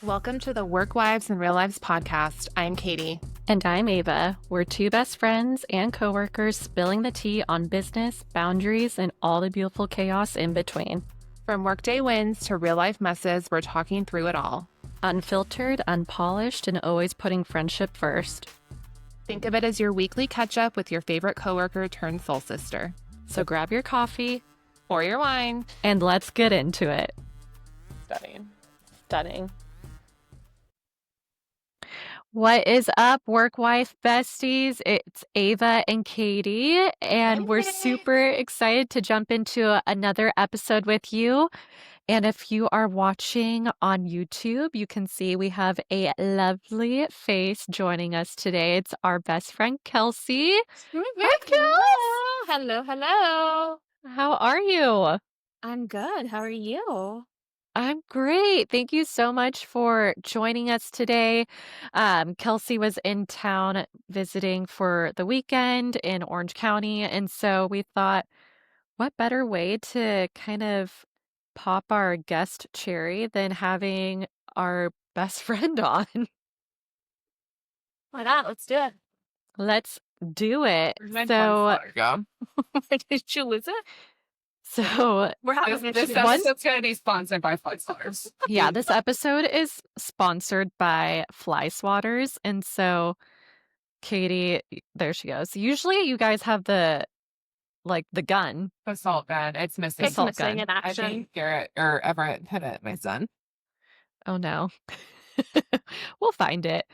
Welcome to the Work Wives and Real Lives podcast. I'm Katie. And I'm Ava. We're two best friends and coworkers spilling the tea on business, boundaries, and all the beautiful chaos in between. From workday wins to real life messes, we're talking through it all. Unfiltered, unpolished, and always putting friendship first. Think of it as your weekly catch up with your favorite coworker turned soul sister. So grab your coffee or your wine and let's get into it. Stunning. What is up, work wife besties? It's Ava and Katie, and we're super excited to jump into another episode with you. And if you are watching on YouTube, you can see we have a lovely face joining us today. It's our best friend, Kelsey. Hi, Kels. Hello. How are you? I'm good. How are you? I'm great. Thank you so much for joining us today. Kelsey was in town visiting for the weekend in Orange County. And so we thought, what better way to kind of pop our guest cherry than having our best friend on? Why not? Let's do it. Let's do it. So, Where did you lose it? So we're having this episode's going to be sponsored by Fly Swatters. Yeah, this episode is sponsored by Fly Swatters. And so, Katie, there she goes. Usually you guys have the gun. Assault gun. It's missing. It's missing in action. I think Garrett or Everett hit it, my son. Oh, no. We'll find it.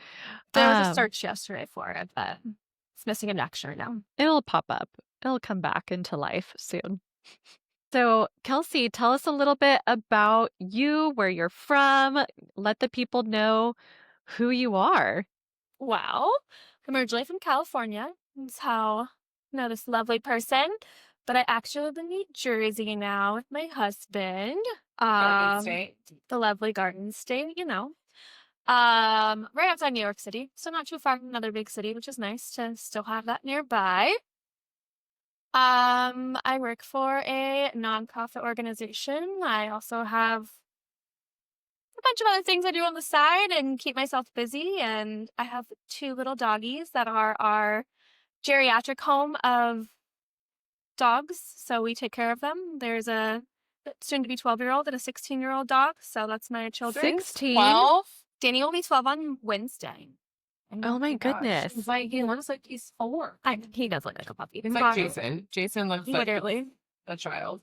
There was a search yesterday for it, but it's missing in action right now. It'll pop up. It'll come back into life soon. So, Kelsey, tell us a little bit about you, where you're from. Let the people know who you are. Wow. I'm originally from California. That's how I know this lovely person. But I actually live in New Jersey now with my husband. Garden State. The lovely Garden State, you know. Right outside New York City. So not too far from another big city, which is nice to still have that nearby. I work for a nonprofit organization. I also have a bunch of other things I do on the side and keep myself busy. And I have 2 little doggies that are our geriatric home of dogs. So we take care of them. There's a soon to be 12-year-old and a 16-year-old dog. So that's my children. 16? 12. Danny will be 12 on Wednesday. Oh my goodness. He's like, he looks like he's 4. He does look like a puppy. He's like Jason. Jason looks literally like a child.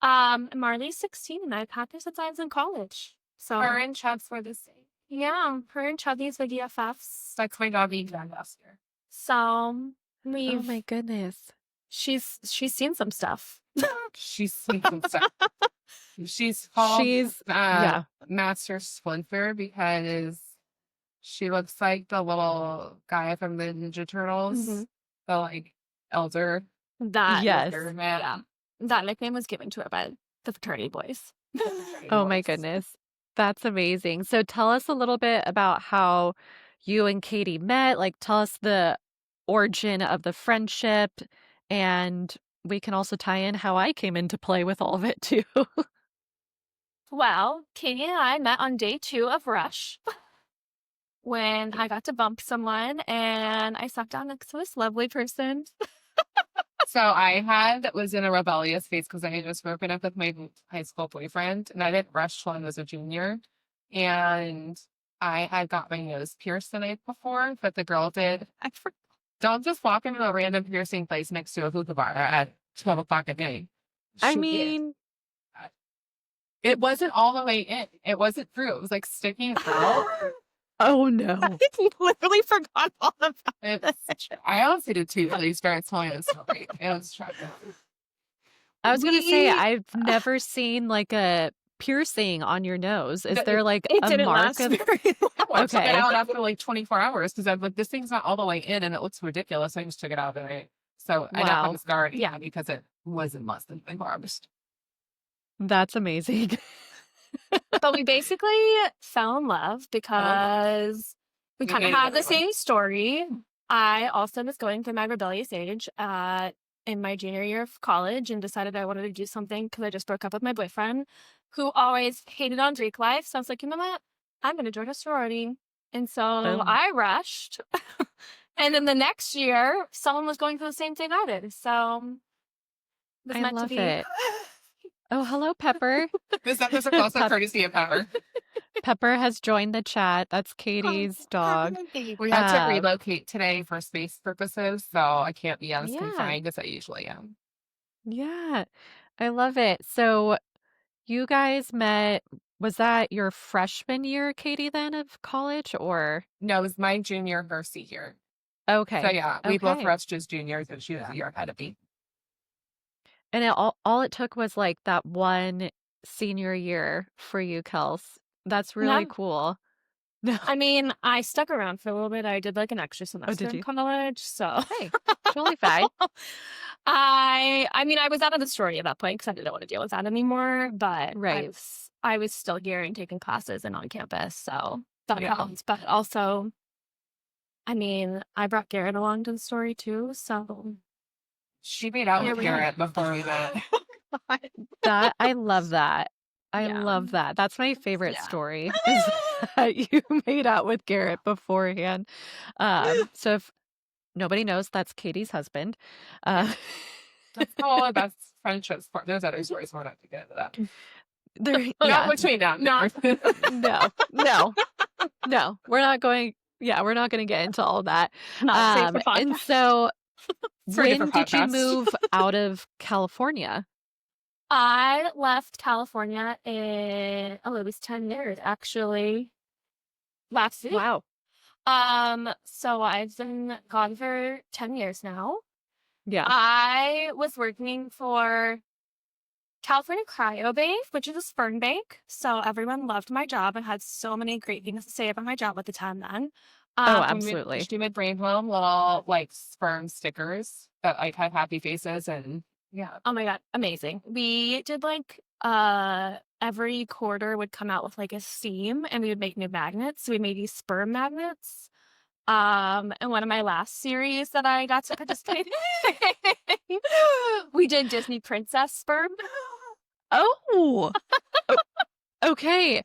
Marley's 16 and I've had her since I was in college. So her and Chubbs were the same. Yeah, her and Chubby's the BFFs. That's my doggy exam last year. So oh my goodness. She's seen some stuff. She's seen some stuff. She's called Master Splinter because she looks like the little guy from the Ninja Turtles, the elder. That man. Yeah, that nickname was given to her by the fraternity boys. Oh my goodness, that's amazing. So tell us a little bit about how you and Katie met. Tell us the origin of the friendship, and we can also tie in how I came into play with all of it too. Well, Katie and I met on day 2 of Rush. When I got to bump someone and I sat down next to this lovely person. So I was in a rebellious phase because I had just broken up with my high school boyfriend, and I didn't rush till I was a junior. And I had got my nose pierced the night before, but the girl did. Don't just walk into a random piercing place next to a hookah bar at 12 o'clock at night. I mean, it wasn't all the way in. It wasn't through. It was like sticking out. Oh no. I literally forgot all about it. I honestly did too. These parents told me it was sorry. It was tragic. I was going to say, I've never seen a piercing on your nose. Is there it a didn't mark last of very long. I took it out after 24 hours because I'm like, this thing's not all the way in and it looks ridiculous. I just took it out and so I don't have a scar because it wasn't less than 24 hours. That's amazing. But we basically fell in love because we kind of have the same story. I also was going through my rebellious age in my junior year of college and decided I wanted to do something because I just broke up with my boyfriend who always hated on Greek life. So I was like, you know what? I'm going to join a sorority. And so Boom. I rushed. And then the next year, someone was going through the same thing I did. So it was I meant to love be. it. Oh, hello, Pepper. This episode also Pep- courtesy of Power. Pepper has joined the chat. That's Katie's dog. We had to Um, relocate today for space purposes, so I can't be as Yeah. confined as I usually am. Yeah, I love it. So you guys met, was that your freshman year, Katie, then of college, or? No, it was my junior, her senior. Okay. So yeah, we both Okay. rushed as juniors, and she was a year ahead of me. And all it took was like that one senior year for you, Kels. That's really Yeah. cool. I mean, I stuck around for a little bit. I did like an extra semester did in you? college. So Hey, totally fine. I mean, I was out of the sorority at that point because I didn't want to deal with that anymore. But Right. I was still here and taking classes and on campus, so that Yeah. helps. But also, I mean, I brought Garrett along to the story too. So She made out Here with we are. Garrett before we met. That I love that. I Yeah. love that. That's my favorite Yeah. story is that you made out with Garrett beforehand. So if nobody knows, that's Katie's husband. That's how all our best friendships form. There's other stories we're not to get into that. There, Not yeah, between them. No. no, we're not going. Yeah, we're not going to get into all that. not safe for And podcast. so, It's for a when different did you podcast. move out of California? I left California it was 10 years actually. Last week. Wow. So I've been gone for 10 years now. Yeah. I was working for California Cryobank, which is a sperm bank. So everyone loved my job and had so many great things to say about my job at the time then. Oh, We absolutely. made Brainwell little like sperm stickers that like had happy faces and yeah. Oh my God, amazing. We did like every quarter would come out with like a theme and we would make new magnets. So we made these sperm magnets. And one of my last series that I got to participate in, we did Disney Princess sperm. Oh. Okay.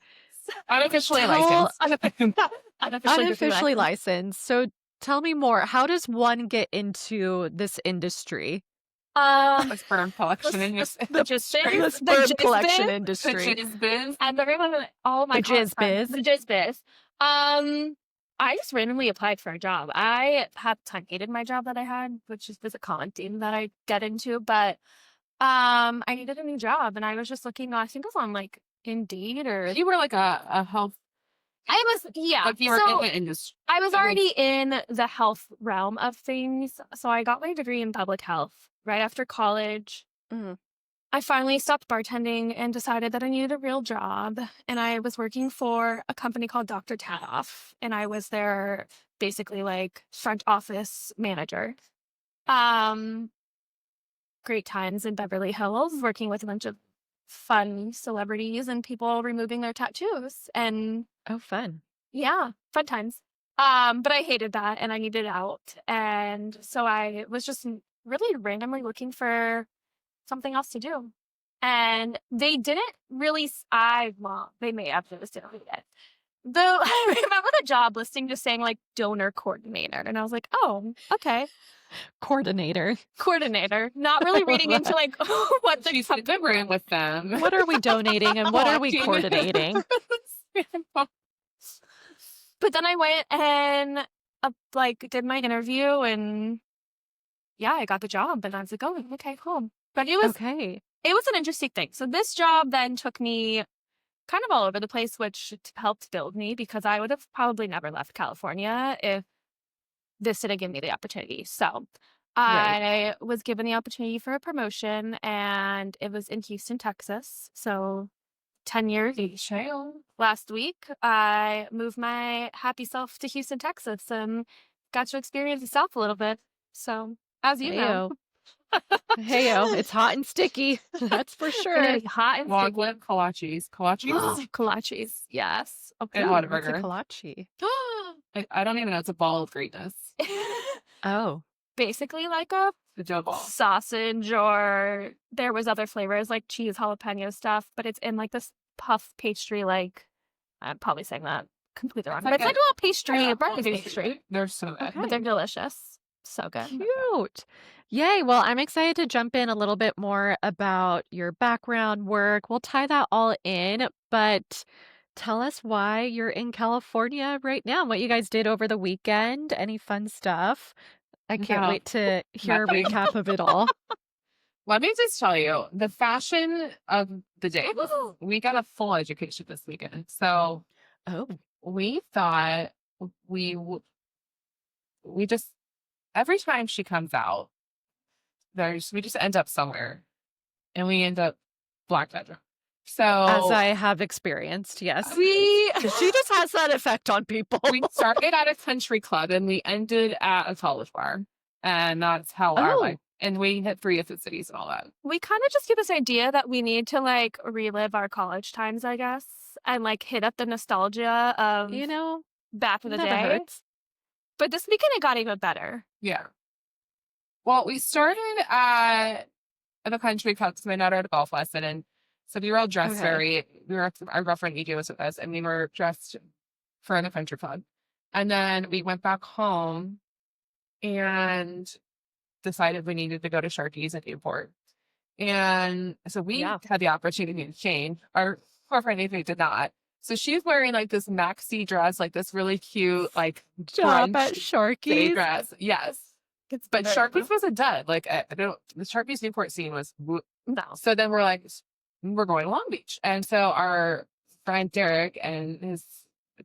Unofficially Tell- licensed. Unofficially licensed. So tell me more. How does one get into this industry? The sperm collection industry. The jizz The sperm collection The industry. jizz biz. and everyone, all my The jizz friends- biz. the jizz biz. I just randomly applied for a job. I had time hated my job that I had, which is a common theme that I get into, but I needed a new job and I was just looking, I think it was on like Indeed or You were like a health, I was, yeah. like you were So in the industry. I was it was- already in the health realm of things. So I got my degree in public health right after college. Mhm. I finally stopped bartending and decided that I needed a real job. And I was working for a company called Dr. Tadoff. And I was their basically like front office manager. Great times in Beverly Hills, working with a bunch of fun celebrities and people removing their tattoos. And Oh, fun. yeah, fun times. But I hated that and I needed out. And so I was just really randomly looking for something else to do. And they didn't really, they may have just didn't read it. Though I remember the job listing just saying like donor coordinator. And I was like, oh, okay. Coordinator. Coordinator. Not really reading into like what the She's in the room with them. What are we donating and what are we Walking. coordinating? But then I went and did my interview and yeah, I got the job and I was like, oh, okay, cool. But it was Okay. an interesting thing. So this job then took me kind of all over the place, which helped build me because I would have probably never left California if this didn't give me the opportunity. So I was given the opportunity for a promotion and it was in Houston, Texas. So 10 years. Last week, I moved my happy self to Houston, Texas and got to experience the South a little bit. So as you know. Heyo, it's hot and sticky. That's for sure. It is hot and Long sticky. live kolaches. Kolaches? Kolaches, yes. And Ooh, Whataburger. what's a kolache? I don't even know. It's a ball of greatness. Oh. Basically like a The dough ball. sausage, or there was other flavors like cheese jalapeno stuff, but it's in like this puff pastry like I'm probably saying that completely wrong. It's But like it's like a little pastry, brownie pastry. pastry. They're so good. Okay. But they're delicious. So good. Cute. Yay. Well, I'm excited to jump in a little bit more about your background work. We'll tie that all in, but tell us why you're in California right now, what you guys did over the weekend, any fun stuff. I can't No, wait to hear a nothing. recap of it all. Let me just tell you, the fashion of the day. We got a full education this weekend. So Oh, we thought we just every time she comes out, we just end up somewhere, and we end up black bedroom. as So I have experienced, yes. She just has that effect on people. we started at a country club and we ended at a college bar, and that's how our Oh. life. And we hit 3 different cities and all that. We kind of just get this idea that we need to like relive our college times, I guess, and like hit up the nostalgia of You know, back in the never day. hurts. But this weekend it got even better. Yeah. Well, we started at the country club because my daughter had a golf lesson, and so we were all dressed Okay. our girlfriend EJ was with us, and we were dressed for the country club. And then we went back home and decided we needed to go to Sharky's at Newport. And so we Yeah. had the opportunity to change. Our girlfriend EJ did not. So she's wearing like this maxi dress, like this really cute, like Job at brunch day Sharky's. dress. Yes. But Sharky's was a dud. Like I don't, the Sharky's Newport scene was. No. So then we're like, we're going to Long Beach, and so our friend Derek and his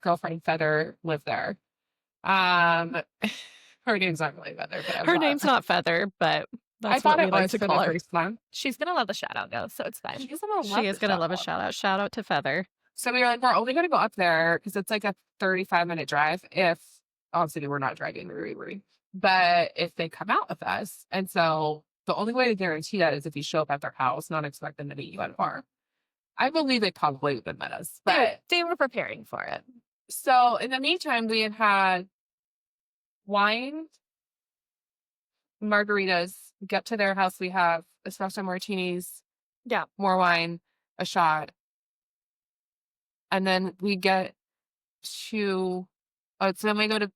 girlfriend Feather live there. Her name's not really Feather, but Her name's not Feather, but I that's thought what we it like was to for call the her. first month. She's gonna love the shout out though, so it's fine. She's gonna love She is the going to love a shout-out. shout out. Shout out to Feather. So we were like, we're only going to go up there because it's like a 35-minute drive. If obviously we're not driving, but if they come out with us, and so the only way to guarantee that is if you show up at their house, not expect them to meet you at a bar. I believe they probably would have met us, but They were preparing for it. so in the meantime, we had wine, margaritas. We get to their house, we have espresso martinis, Yeah. more wine, a shot, and then we get to. Oh, so then we go to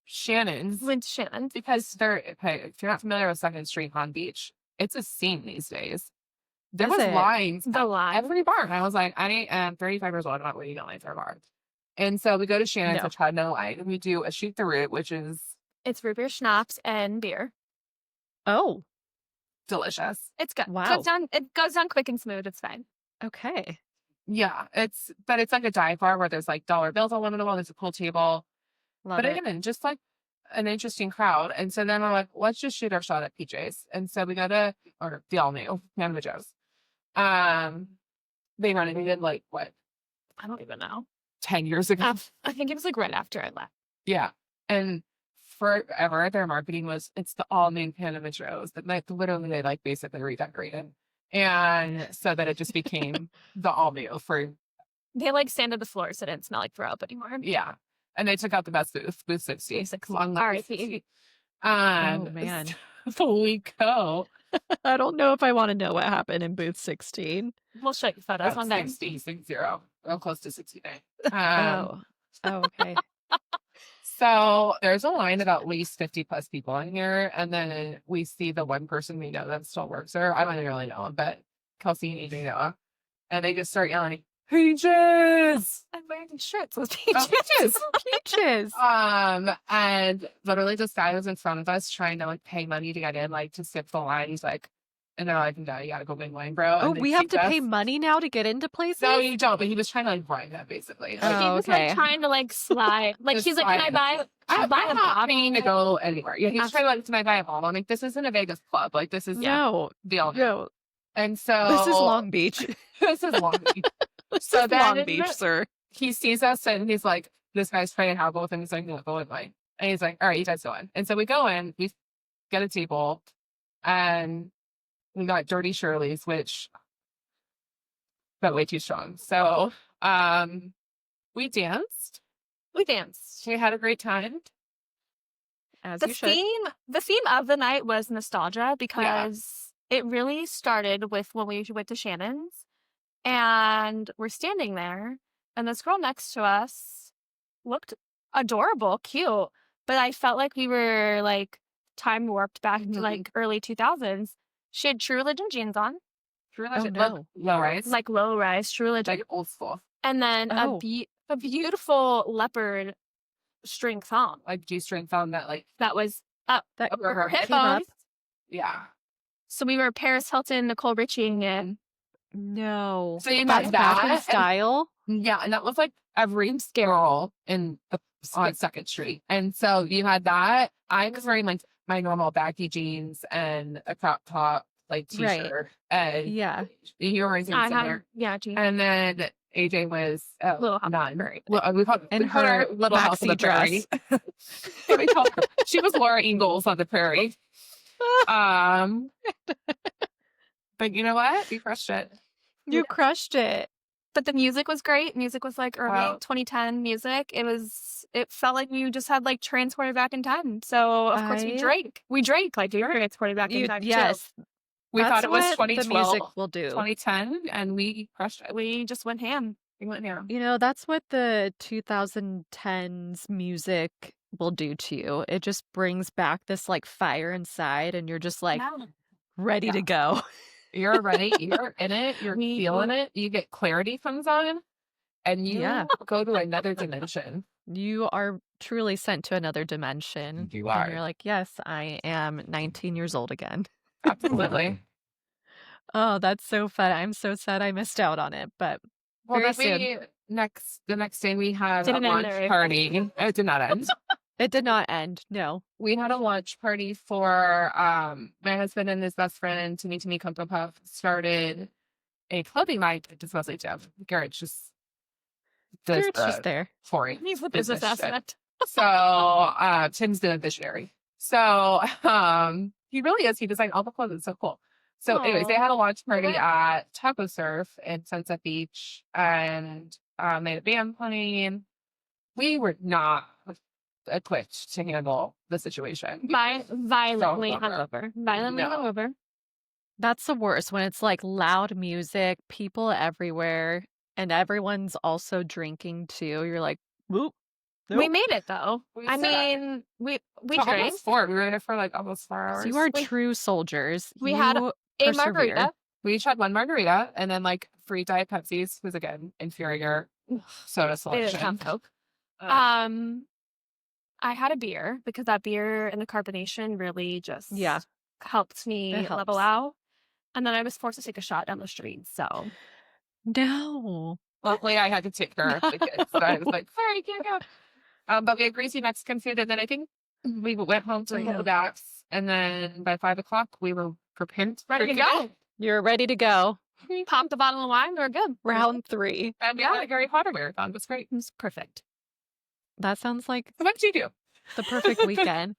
Shannon's Went to Shannon. because if you're not familiar with Second Street on Beach, it's a scene these days. There Is was it? lines The at line. every bar, and I was like, I am 35 years old. I'm not waiting in line for a bar. And so we go to Shannon's, No. which had no line, and we do a shoot the root, which is It's root beer schnapps and beer. Oh, delicious. It's good. Wow. It goes down quick and smooth. It's fine. okay. Yeah, it's like a dive bar where there's like dollar bills all over the wall. There's a pool table, Love but it. again, just like an interesting crowd. And so then we're like, let's just shoot our shot at PJ's. And so we go to or the all new Canada Joe's. They renovated like what I don't even know. 10 years ago. I think it was like right after I left. Yeah, and forever their marketing was it's the all new Canada Joe's that like literally they like basically redecorated, and so that it just became the all new for They like sanded the floor so it didn't smell like throw up anymore. yeah. And they took out the best booth 60. Booth 60. Long R.I.P. Oh, man. So we go. I don't know if I want to know what happened in booth 16. We'll show you photos one day. 60. I'm close to 69. Oh, okay. So there's a line of at least 50 plus people in here. And then we see the one person we know that still works there. I don't really know him, but Kelsey and EJ know. And they just start yelling, Peaches! I'm wearing shirts with Oh, peaches. Peaches! Peaches. And literally this guy was in front of us trying to like pay money to get in, like to skip the line. He's like, and they're like, no, you gotta go big line, bro. Oh, And they we have to kicked pay us. money now to get into places? No, you don't, but he was trying to like bribe that basically. Like, He Oh, was okay. like trying to like slide. Like Just he's like, can I slide. buy? I'm buy a not bottle?" paying to go anywhere. Yeah, he was trying to like, can I buy a bottle? I'm like, this isn't a Vegas club. Like, this is No, the all no. And so This is Long Beach. This is Long Beach. This So is then Long Beach, sir. he sees us and he's like, this guy's trying to haggle with him. He's like, no, go in line. And he's like, all right, you guys go in. And so we go in, we get a table, and we got Dirty Shirley's, which got way too strong. So we danced. We danced. We had a great time. As The you should. theme of the night was nostalgia because it really started with when we went to Shannon's and we're standing there and this girl next to us looked adorable, cute, but I felt like we were like time warped back to like early 2000s. She had True Religion jeans on, True Oh, Religion, no. low rise, like low rise True Religion, like old school, and then Oh. a beautiful leopard string thong like G-string thong that like that was up That over her hip came up. bones. Yeah. So we were Paris Hilton, Nicole Richie in. No. So you That's got back in that. style. Yeah, and that was like every girl on Second Street. And so you had that. I was wearing like my normal baggy jeans and a crop top, like Right. t-shirt. And Yeah. you were wearing I something had, there. yeah, jeans. And then AJ was Little House on the none. Prairie. Well, we called In her Little House on the maxi dress. Prairie. We called her- she was Laura Ingalls on the Prairie. But you know what? We crushed it. You crushed it. But the music was great. Music was like early Wow. 2010 music. It felt like we just had like transported back in time. So of course we I- drank. We drank like we were transported back in time. too. Yes. We That's thought it was what the 2012, music will do. 2010, and we crushed it. We just went ham. We went there. You know, that's what the 2010s music will do to you. It just brings back this like fire inside, and you're just like Yeah. ready to go. You're ready. You're in it. You're We- feeling it. You get clarity from the song, and you Yeah. go to another dimension. You are truly sent to another dimension. You And are. you're like, yes, I am 19 years old again. Absolutely. Oh, that's so fun. I'm so sad I missed out on it, but Well, very then soon. the next day we had Didn't a end launch there. party. It did not end. It did not end. No. We had a launch party for my husband and his best friend, to me Cocoa Puff, started a clothing line. It's mostly Jeff. Garrett's just does Garrett's just the there. foreign He's the business business shit. aspect. So Tim's the visionary. So he really is. He designed all the clothes. It's so cool. So anyways, they Aw. had a launch party at Taco Surf in Sunset Beach, and they had a band playing. We were not equipped to handle the situation. Violently So hungover. Violently No. hungover. That's the worst when it's like loud music, people everywhere, and everyone's also drinking too. You're like, whoop. We Nope. made it though. We I sat. mean, we So drank almost 4. We were in it for like almost 4 So hours. you are We- true soldiers. we had You a persevere. margarita. We each had one margarita and then like 3 Diet Pepsis, was again inferior soda They didn't selection. have Coke. Uh, I had a beer because that beer and the carbonation really just Yeah. helped me It level helps. out. And then I was forced to take a shot down the street. So No. Luckily, I had to take care of the kids. So I was like, sorry, can't go. But we had greasy Mexican food, and then I think we went home to Yeah. the backs, and then by 5 o'clock we were prepared, ready to go. You're ready to go. We popped a bottle of wine. We're good. Round 3. And we Yeah. had a Harry Potter marathon. It was great. It was perfect. That sounds like So what did you do? the perfect weekend.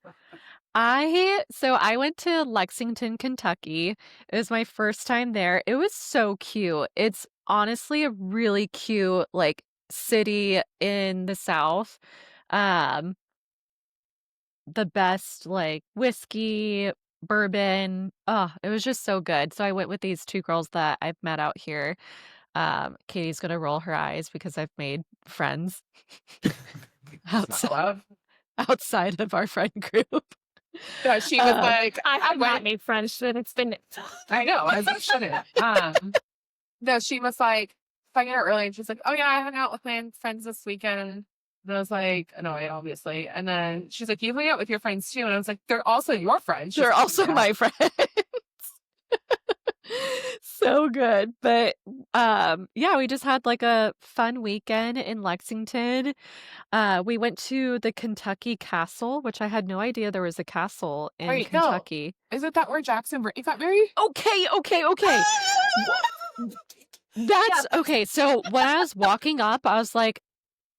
I went to Lexington, Kentucky. It was my first time there. It was so cute. It's honestly a really cute like city in the South. Um the best like whiskey, bourbon. Oh, it was just so good. So I went with these 2 girls that I've met out here. Katie's gonna roll her eyes because I've made friends It's not love. outside of our friend group. Yeah, she was Uh, like, I have went- not made friends, but it's been I know, as I shouldn't. No, she was like, finding out early, and she's like, oh yeah, I hung out with my friends this weekend. And I was like, annoyed, obviously. And then she's like, you hang out with your friends too. And I was like, they're also your friends. She's They're like, also "Yeah." my friends. So good. But yeah, we just had like a fun weekend in Lexington. We went to the Kentucky Castle, which I had no idea there was a castle in Wait, no. Kentucky. Isn't that where Jackson Brittany got married? Okay. That's okay. So when I was walking up, I was like,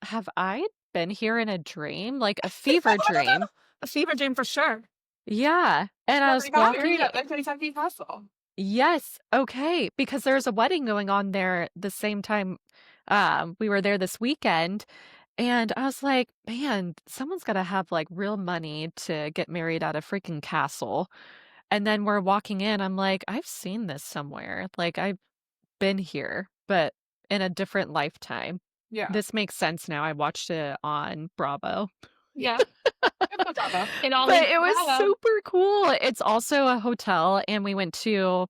have I been here in a dream? Like a fever dream. a fever dream for sure. Yeah. And I was They got walking. married at the Kentucky Castle. Yes. Okay. Because there's a wedding going on there the same time we were there this weekend. And I was like, man, someone's got to have like real money to get married at a freaking castle. And then we're walking in. I'm like, I've seen this somewhere. Like I've been here, but in a different lifetime. Yeah. This makes sense now. I watched it on Bravo. Yeah. It's not Bravo. It all But makes it was Bravo. super cool. It's also a hotel, and we went to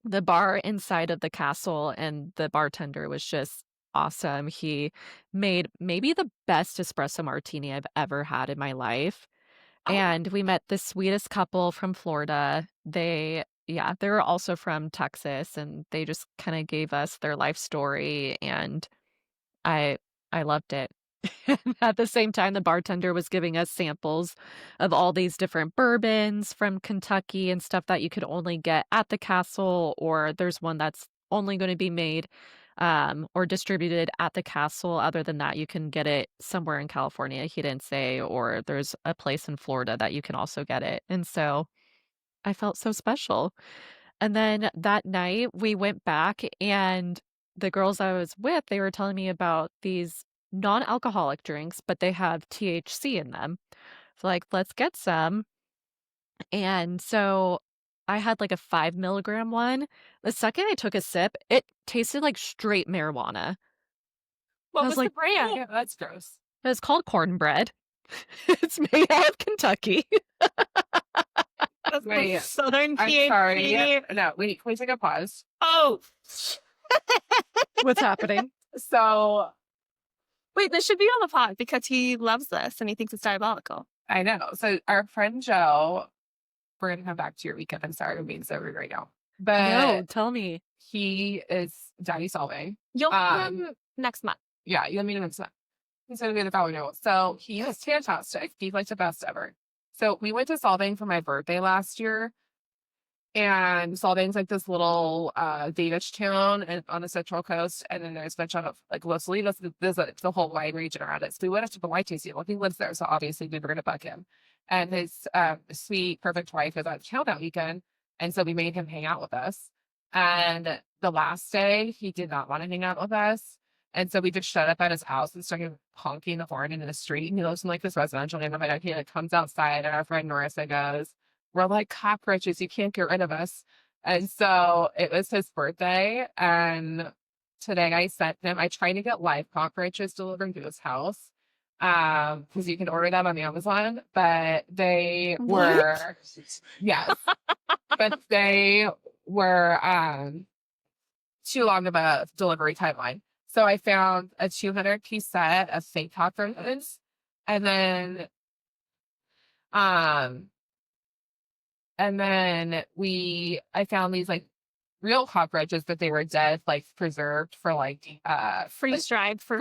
the bar inside of the castle, and the bartender was just awesome. He made maybe the best espresso martini I've ever had in my life. Oh. And we met the sweetest couple from Florida. They were also from Texas, and they just kind of gave us their life story, and I I loved it. At the same time, the bartender was giving us samples of all these different bourbons from Kentucky and stuff that you could only get at the castle, or there's one that's only going to be made or distributed at the castle. Other than that, you can get it somewhere in California, he didn't say, or there's a place in Florida that you can also get it. And so I felt so special. And then that night we went back, and the girls I was with, they were telling me about these non-alcoholic drinks, but they have THC in them. So like, let's get some. And so I had like a 5 milligram one. The second I took a sip, it tasted like straight marijuana. What I was was the like, brand? Yeah, that's gross. It's called cornbread. It's made out of Kentucky. That's the Wait, Southern I'm THC. sorry. No, wait, can we take a pause? Oh. What's happening? So Wait, this should be on the pod because he loves this and he thinks it's diabolical. I know. So our friend Joe, we're gonna come back to your weekend. I'm sorry, I'm being so rude right now. But No, tell me. he is daddy solving. You'll meet him next month. Yeah, you'll meet him next month. He's gonna be the following note. So he is fantastic. He's like the best ever. So we went to Solvang for my birthday last year. And Solvang's like this little Danish town and on the central coast, and then there's a bunch of like Los Olitos. There's the whole wine region around it. So we went up to the wine tasting. Well, he lives there, so obviously we were gonna bug him. And his sweet, perfect wife was out of town that weekend, and so we made him hang out with us. And the last day, he did not want to hang out with us, and so we just shut up at his house and started honking the horn in the street. And he lives in like this residential neighborhood. And he like comes outside, and our friend Norissa goes, "We're like cockroaches. You can't get rid of us." And so it was his birthday. And today I sent him, I tried to get live cockroaches delivered to his house. Because you can order them on Amazon, but they were, yes, but they were too long of a delivery timeline. So I found a 200-piece set of fake cockroaches. And then I found these like real cockroaches, but they were dead, like preserved for like Freeze dried for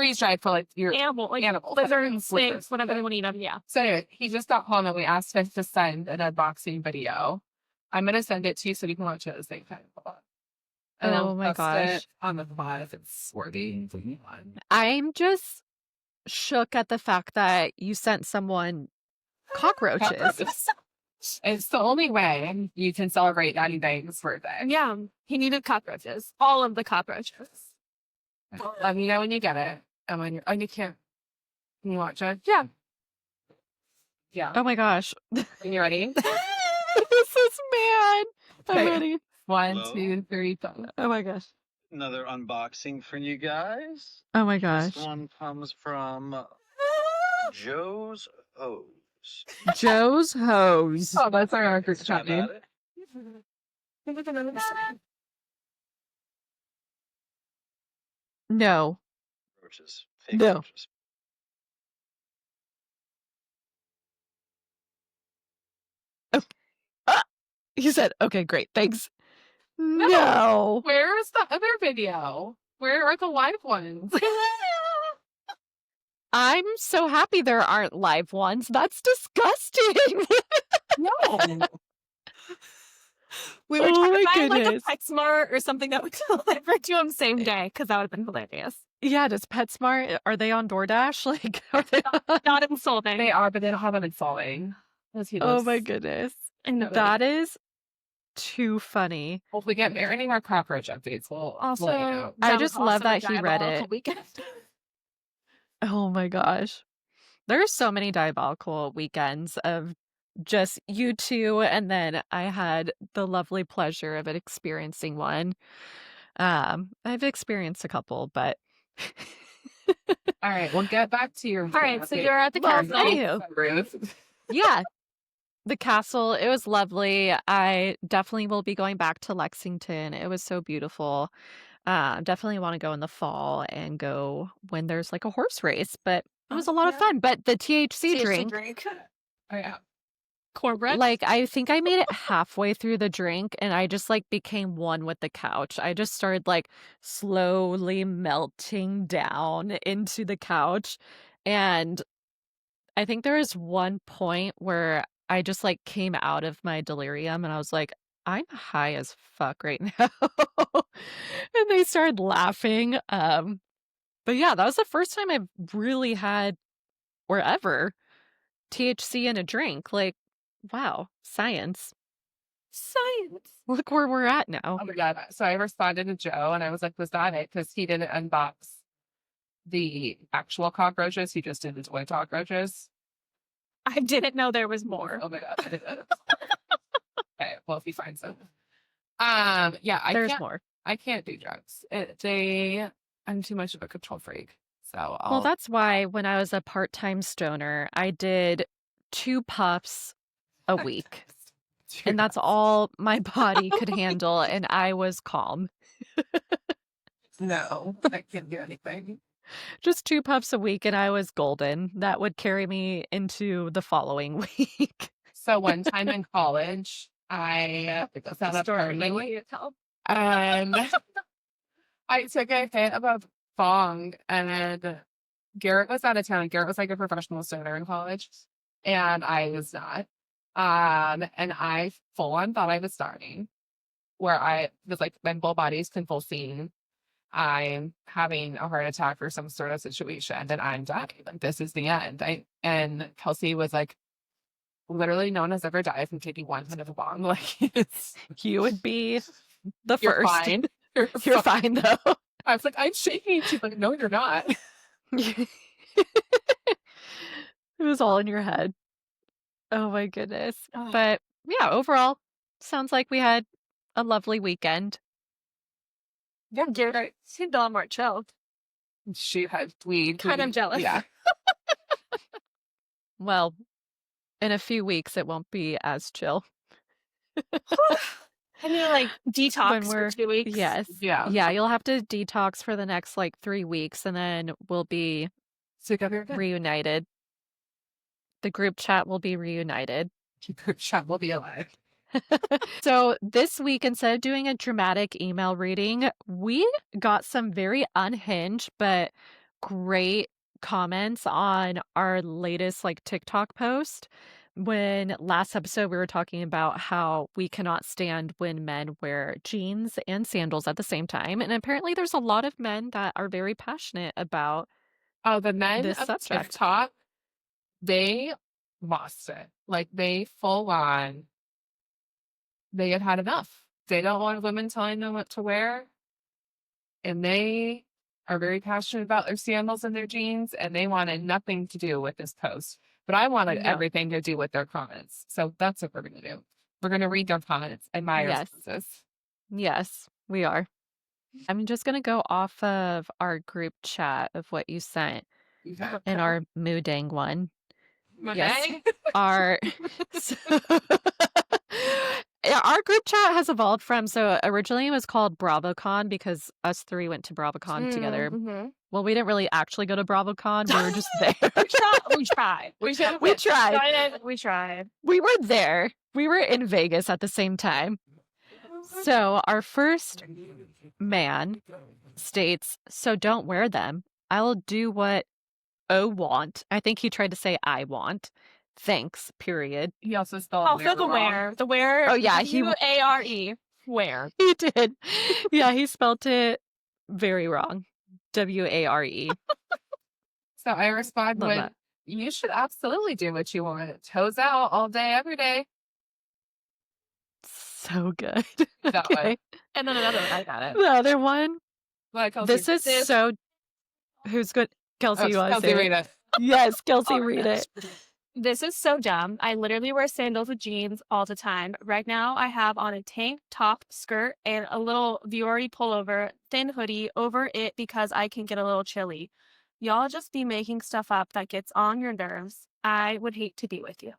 like your animals, animals, lizards, lizards. snakes, whatever they want to eat them. Yeah. So anyway, he just got home and we asked him to send an unboxing video. I'm gonna send it to you so you can watch it at the same time. Hold on. And Oh I'll my post gosh. it on the pod if it's worthy. I'm just shook at the fact that you sent someone cockroaches. It's the only way you can celebrate Daddy Bang's birthday. Yeah. He needed cockroaches. All of the cockroaches. Let me know when you get it. And when you can't. Can you watch it? Yeah. Yeah. Oh my gosh. When you're ready. This is mad. I'm Okay. ready. 1, Hello? 2, 3, go. Oh my gosh. Another unboxing for you guys. Oh my gosh. This one comes from Joe's Hose. Joe's hose. Oh, that's our group How chat name. about it? No. Roaches. Fake No. roaches. He said, okay, great. Thanks. No. Where's the other video? Where are the live ones? I'm so happy there aren't live ones. That's disgusting. No. We were Oh trying my to find like a goodness. PetSmart or something that would deliver to him same day because that would have been hilarious. Yeah, does PetSmart, are they on DoorDash? Like, are they Not insulting. They are, but they don't have them in solving. Oh my goodness. I know That is too funny. Well, if we get any more cockroach updates, we'll Also, let you know. I that was just love also a that he read diabolical it. Weekend. Oh my gosh. There are so many diabolical weekends of just you two, and then I had the lovely pleasure of experiencing one. I've experienced a couple, but All right, well, get back to your. All right, so okay. you're at the Well, castle. anywho. Ruth. Yeah, the castle, it was lovely. I definitely will be going back to Lexington. It was so beautiful. Definitely want to go in the fall and go when there's like a horse race, but it was a lot of yeah. fun. But the THC THC drink, drink. Oh, yeah. Cornbread. like I think I made it halfway through the drink and I just like became one with the couch. I just started like slowly melting down into the couch. And I think there was one point where I just like came out of my delirium and I was like, I'm high as fuck right now. And they started laughing. But yeah, that was the first time I've really had or ever THC in a drink. Like, wow, science. Science. Look where we're at now. Oh my God. So I responded to Joe and I was like, was that it? Because he didn't unbox the actual cockroaches. He just did the toy cockroaches. I didn't know there was more. Oh my God. Okay, well, if he finds them. Yeah, There's more. I can't do drugs. I'm too much of a control freak. So Well, that's why when I was a part-time stoner, I did 2 puffs a week. And that's all my body could handle, and I was calm. No, I can't do anything. Just 2 puffs a week, and I was golden. That would carry me into the following week. So one time in college, I was at a party. I took a hit of a bong, and Garrett was out of town. Garrett was like a professional stoner in college, and I was not. And I full on thought I was starting, where I was like, my whole body's convulsing. I'm having a heart attack or some sort of situation, and I'm dying. Like, this is the end. And Kelsey was like, literally, no one has ever died from taking one hit of a bong. Like, it's You would be the you're first. fine. You're fine, though. I was like, I'm shaking. She's like, no, you're not. It was all in your head. Oh my goodness. Oh. But yeah, overall, sounds like we had a lovely weekend. Yeah, Garrett seemed a lot more chilled. She had weed. Kind of jealous. Yeah. Well, in a few weeks, it won't be as chill. I need to like detox When for we're- 2 weeks. Yes. Yeah. Yeah, you'll have to detox for the next like 3 weeks, and then we'll be Together again. reunited. The group chat will be reunited. Shot will be alive. So this week, instead of doing a dramatic email reading, we got some very unhinged but great comments on our latest like TikTok post. When last episode we were talking about how we cannot stand when men wear jeans and sandals at the same time. And apparently there's a lot of men that are very passionate about Oh, the men this of subject. TikTok, they lost it. Like, they full on, they had enough. They don't want women telling them what to wear. And they are very passionate about their sandals and their jeans, and they wanted nothing to do with this post. But I wanted No. everything to do with their comments. So that's what we're going to do. We're going to read their comments and my Yes. responses. Yes, we are. I'm just going to go off of our group chat of what you sent in our Moodang one. Yes. Okay. Our so- Yeah, our group chat has evolved from, so originally it was called BravoCon because us 3 went to BravoCon together. Mm-hmm. Well, we didn't really actually go to BravoCon. We were just there. We tried. We tried. We tried. We tried. We were there. We were in Vegas at the same time. So our first man states, so don't wear them. I'll do what O want. I think he tried to say I want. Thanks, period. He also spelled Also the wrong. wear. The wear. Oh, yeah, he- W-A-R-E. Wear. He did. Yeah, he spelled it very wrong. W-A-R-E. So I respond Love with, that. you should absolutely do what you want. Toes out all day, every day. So good. That one. Okay. And then another one. I got it. The other one. Like, Kelsey, This is so. Who's good? Kelsey, you want to Kelsey, say it? read it. Yes, Kelsey, read it. This is so dumb. I literally wear sandals with jeans all the time. Right now, I have on a tank top, skirt, and a little Vuori pullover, thin hoodie over it because I can get a little chilly. y'all just be making stuff up that gets on your nerves. I would hate to be with you.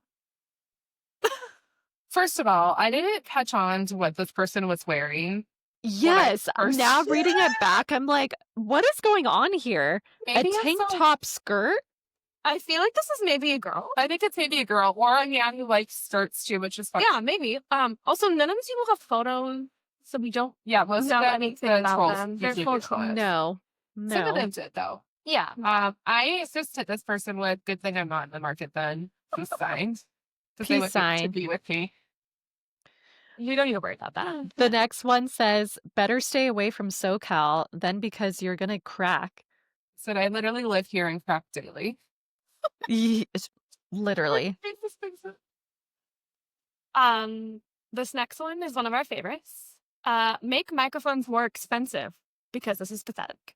First of all, I didn't catch on to what this person was wearing. Yes, first- now reading it back, I'm like, what is going on here? Maybe A it's tank some- top skirt? I feel like this is maybe a girl. I think it's maybe a girl or a man who likes skirts too, which is fine. Yeah, maybe. Also, none of these people have photos, so we don't Yeah, most know of them, anything the about trolls them. They're usually full do trolls. it. No, Some of no. them did though. Yeah. I assisted this person with "Good thing I'm not in the market." Then he signed. To say Peace what to sign. be with me. You don't need to worry about that. The next one says, better stay away from SoCal than because you're gonna crack. Said I literally live here and crack daily. It's literally. This next one is one of our favorites. Make microphones more expensive because this is pathetic.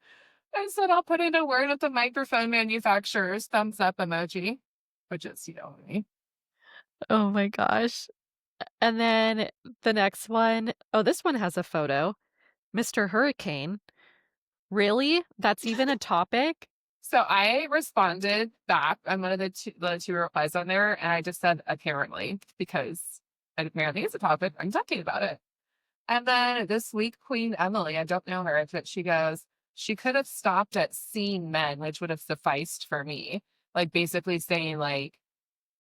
I said I'll put in a word with the microphone manufacturers. Thumbs up emoji, which is me. Oh my gosh. And then the next one, oh, this one has a photo. Mr. Hurricane. Really? That's even a topic? So I responded back on one of the two replies on there, and I just said apparently because apparently it's a topic. I'm talking about it. And then this week, Queen Emily, I don't know her, but she goes, she could have stopped at seeing men, which would have sufficed for me. Like basically saying like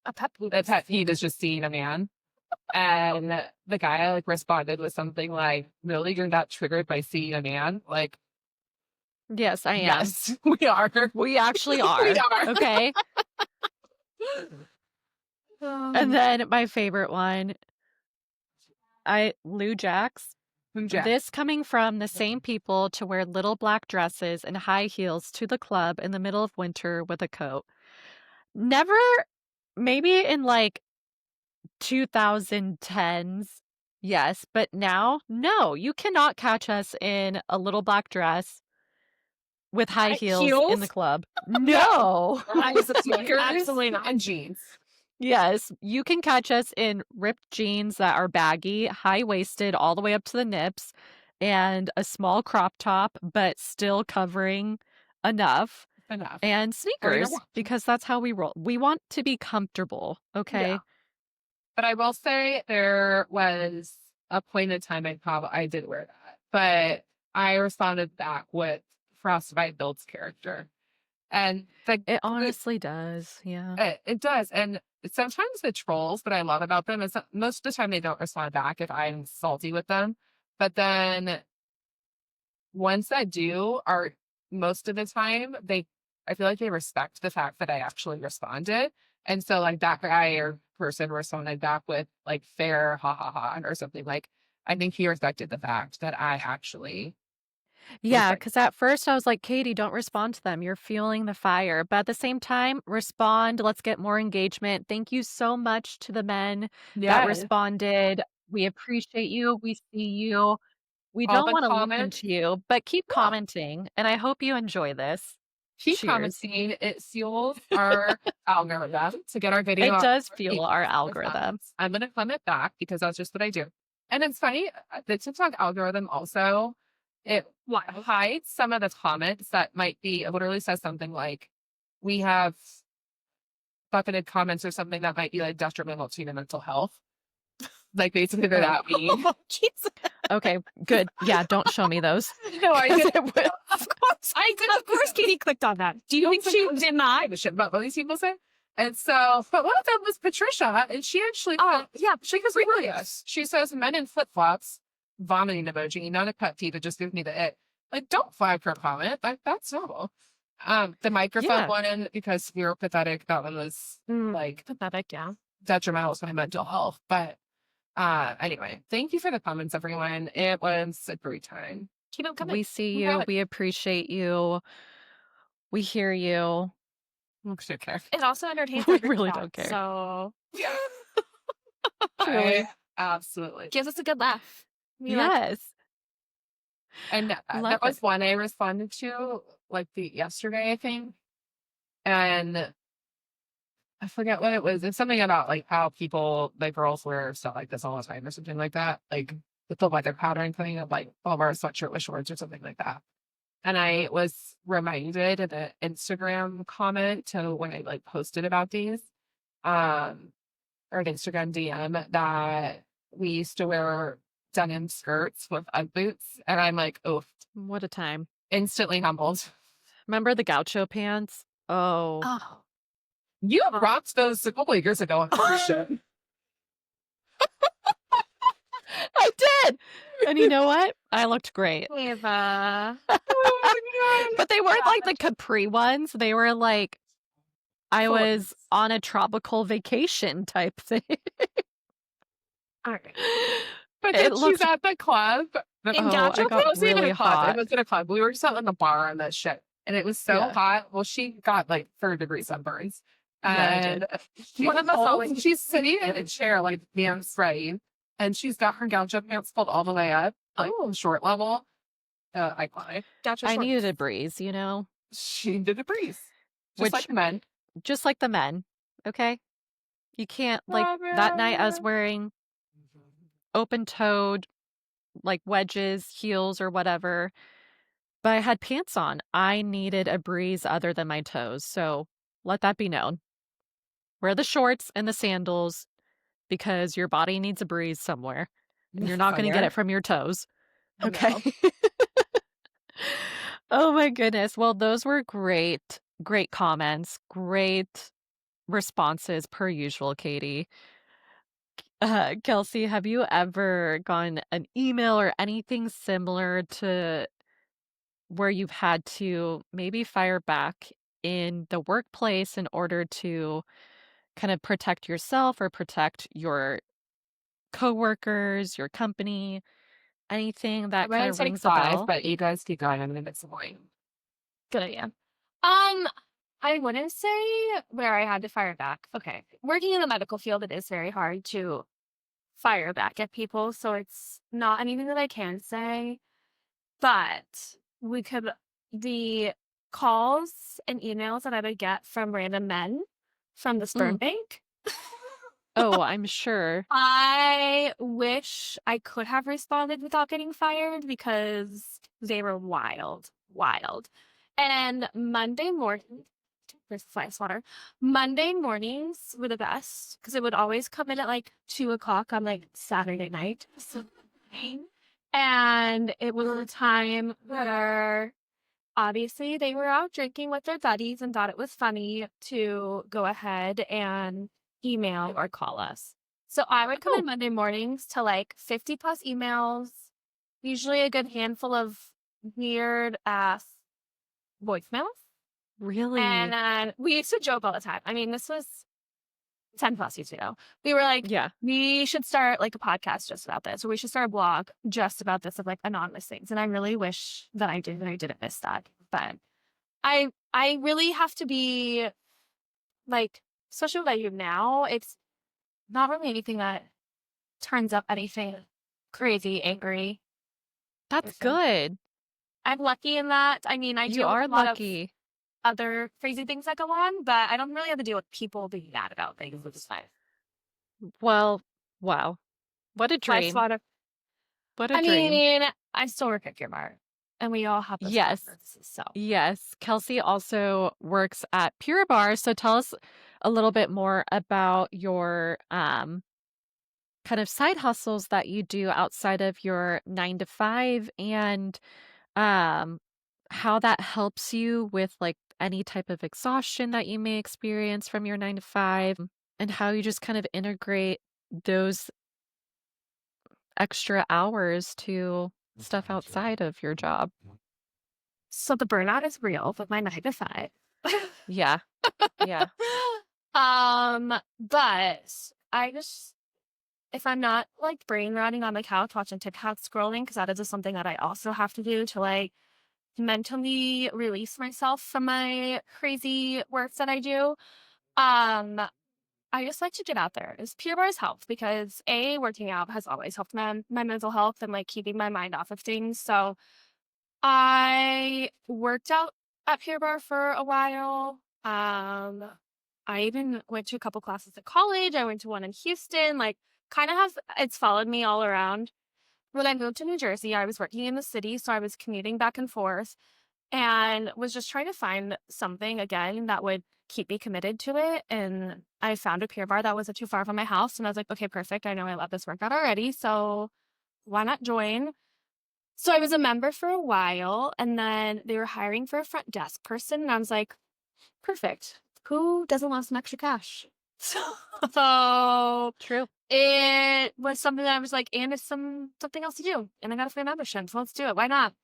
A pet a pet peeve is just seeing a man. And the guy like responded with something like, really, you're not triggered by seeing a man? Like, Yes, I am. yes, we are. We actually are. We are. Okay. And then my favorite one, Lou Jax. Jack. This coming from the same people to wear little black dresses and high heels to the club in the middle of winter with a coat. Never, maybe in like 2010s, yes, but now, no, you cannot catch us in a little black dress with high heels in the club. No. Sneakers Absolutely not. and jeans. Yes, you can catch us in ripped jeans that are baggy, high-waisted all the way up to the nips, and a small crop top, but still covering enough, Enough. and Or sneakers, your watch. because that's how we roll. We want to be comfortable, okay? Yeah. But I will say there was a point in time I did wear that, but I responded back with Frostbite Build's character. And It honestly does, yeah. it does. And sometimes the trolls, what I love about them is that most of the time they don't respond back if I'm salty with them. But then once I do, most of the time I feel like they respect the fact that I actually responded. And so like that guy or person responded back with like fair ha ha ha or something like, I think he respected the fact that I actually Yeah, like- because at first I was like, Katie, don't respond to them. You're fueling the fire. But at the same time, respond. Let's get more engagement. Thank you so much to the men that responded. We appreciate you. We see you. We All don't the want to look comments. into you, but keep Yeah. commenting. And I hope you enjoy this. keep Cheers. commenting. It fuels our algorithm to get our video. It out does for fuel people. our algorithm. I'm going to comment back because that's just what I do. And it's funny, the TikTok algorithm also, it hides some of the comments that might be, it literally says something like, we have buffeted comments or something that might be like detrimental to your mental health. Like basically they're that mean. Okay, good. Yeah, don't show me those. No, I did. Of course, Katie clicked on that. Do you think she did not? I give a shit about what these people say. And so, but one of them was Patricia, and she actually, Yeah, she was furious. She says, men in flip flops, vomiting emoji, not a pet peeve. It just gives me the it. Like, don't flag her comment. That's normal. The microphone Yeah. one, because we were pathetic. That one was like pathetic. Yeah. detrimental to my mental health. But anyway, thank you for the comments, everyone. It was a great time. Keep them coming. We see Yeah. you. We appreciate you. We hear you. Okay, care. It also entertains. We our group really chat, don't care. So Yeah. Truly. Absolutely. gives us a good laugh. We like Yes. And Love that was it. one I responded to like yesterday, I think. And I forget what it was. It's something about like how people, like girls wear stuff like this all the time or something like that. Like with the weather pattern thing of like, oh, wear a sweatshirt with shorts or something like that. And I was reminded in an Instagram comment to when I like posted about these, um, or an Instagram DM that we used to wear denim skirts with Ugg boots. And I'm like, oh, What a time. instantly humbled. Remember the gaucho pants? Oh, Oh, You rocked those a couple of years ago on cruise ship. I did. And you know what? I looked great. Ava. Oh my God. But they weren't like the capri ones. They were like I was Shorts. on a tropical vacation type thing. All right. But It then looked she's at the club. In oh, gaucho I It got wasn't even really a club. hot. It was in a club. We were just out in the bar on that shit. And it was so Yeah. hot. Well, she got like 3rd-degree sunburns. Yeah, I did. And she's sitting in a chair like damn sweaty. And she's got her gaucho pants pulled all the way up, like short level. Iconic. Gaucho I shorts. needed a breeze, you know? She did a breeze. Just Which- like the men. Just like the men. Okay? You can't like that night I was wearing open-toed like wedges, heels or whatever. But I had pants on. I needed a breeze other than my toes. So let that be known. Wear the shorts and the sandals because your body needs a breeze somewhere. And you're not going to get Fire. it from your toes. No. Okay. Oh my goodness. Well, those were great, great comments, great responses per usual, Katie. Kelsey, have you ever gotten an email or anything similar to where you've had to maybe fire back in the workplace in order to kind of protect yourself or protect your coworkers, your company, anything that I'm kind gonna of take rings a 5, bell? but you guys keep going. I'm gonna miss a point. Good idea. I wouldn't say where I had to fire back. Okay. Working in the medical field, it is very hard to fire back at people. So it's not anything that I can say. But the calls and emails that I would get from random men from the sperm bank. Oh, I'm sure. I wish I could have responded without getting fired because they were wild. And Monday morning, where's the fly swatter? Monday mornings were the best because it would always come in at like 2:00 on like Saturday night. So, and it was a time where obviously they were out drinking with their buddies and thought it was funny to go ahead and email or call us. So I would come in Monday mornings to like 50 plus emails, usually a good handful of weird ass voicemails. Really? And we used to joke all the time. I mean, this was 10 plus years ago. We were like, Yeah. we should start like a podcast just about this, or we should start a blog just about this of like anonymous things. And I really wish that I did, and I didn't miss that. But I really have to be like, especially what I do now, it's not really anything that turns up anything crazy, angry. That's person. good. I'm lucky in that. I mean, I You deal are with a lot of lucky. other crazy things that go on, but I don't really have to deal with people being mad about things, which is fine. Well, wow. What a Fly dream. swatter. What a I dream. mean, I still work at Pure Mart, and we all have those Yes. preferences, so Yes. Kelsey also works at Pure Bar. So tell us a little bit more about your kind of side hustles that you do outside of your 9 to 5 and how that helps you with like any type of exhaustion that you may experience from your 9 to 5 and how you just kind of integrate those extra hours to stuff outside of your job. So the burnout is real with my 9 to 5. Yeah. Yeah. But I just, if I'm not like brain rotting on the couch watching TikTok scrolling, because that is just something that I also have to do to like mentally release myself from my crazy work that I do. I just like to get out there. It's Pure Bar's helped because working out has always helped my mental health and like keeping my mind off of things. So I worked out at Pure Bar for a while. I even went to a couple classes at college. I went to one in Houston. Like, kind of it's followed me all around. When I moved to New Jersey, I was working in the city, so I was commuting back and forth. and was just trying to find something again that would keep me committed to it. And I found a Pure Barre that wasn't too far from my house. And I was like, okay, perfect. I know I love this workout already. So why not join? So I was a member for a while, and then they were hiring for a front desk person. And I was like, perfect. Who doesn't want some extra cash? So True. it was something that I was like, and it's something else to do. And I got a free membership. So let's do it. Why not?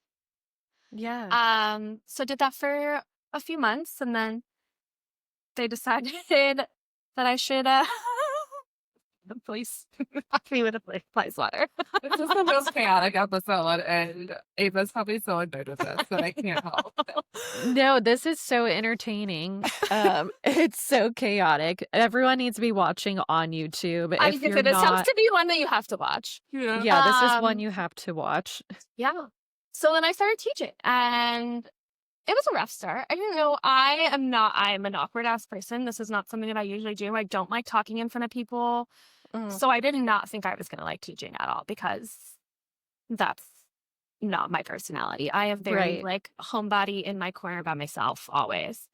Yeah. So I did that for a few months, and then they decided that I should the police knocked me with a fly swatter. This is the most chaotic episode, and Ava's probably so annoyed with this that I can't help. No, this is so entertaining. It's so chaotic. Everyone needs to be watching on YouTube. I If was gonna you're say, this sounds not, to be one that you have to watch. yeah, this is one Um, you have to watch. Yeah. So then I started teaching, and it was a rough start. I didn't know I am an awkward ass person. This is not something that I usually do. I don't like talking in front of people. Mm. So I did not think I was going to like teaching at all, because that's not my personality. I am very Right. like homebody in my corner by myself always.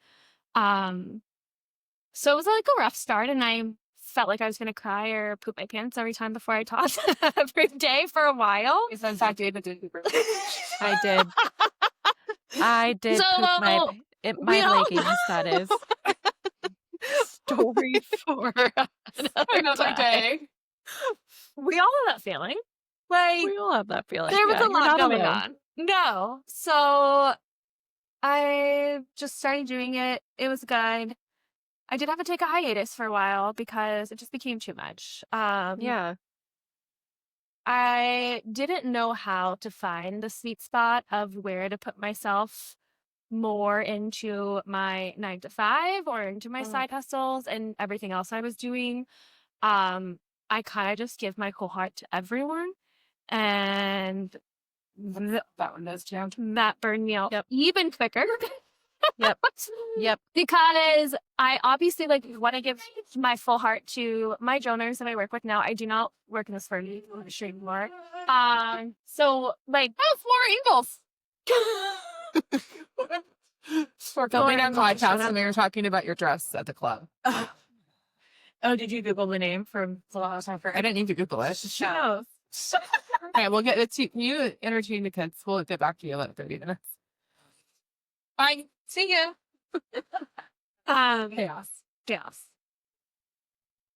Um, so it was like a rough start, and I felt like I was going to cry or poop my pants every time before I taught every day for a while. It's in fact Ava did. I did. I did poop my So we my all leggings, that is. story for Another time. day. We all have that feeling. Like, We all have that feeling. there was Yeah, a you're lot not going alone. on. No. So I just started doing it. It was good. I did have to take a hiatus for a while because it just became too much. Yeah. I didn't know how to find the sweet spot of where to put myself more into my 9 to 5 or into my Mm. side hustles and everything else I was doing. I kind of just give my whole heart to everyone, and That one does jam. that burned me out Yep. even quicker. Yep. Yep. Because I obviously like want to give my full heart to my donors that I work with now. I do not work in this firm industry anymore. So like Oh, Flora Ingalls. We're filming a podcast and we were talking about your dress at the club. oh, did you Google the name from I didn't need to Google it. She knows. All right, we'll get it. You entertain the kids. We'll get back to you in like 30 minutes. Bye. See ya. Chaos. Yes.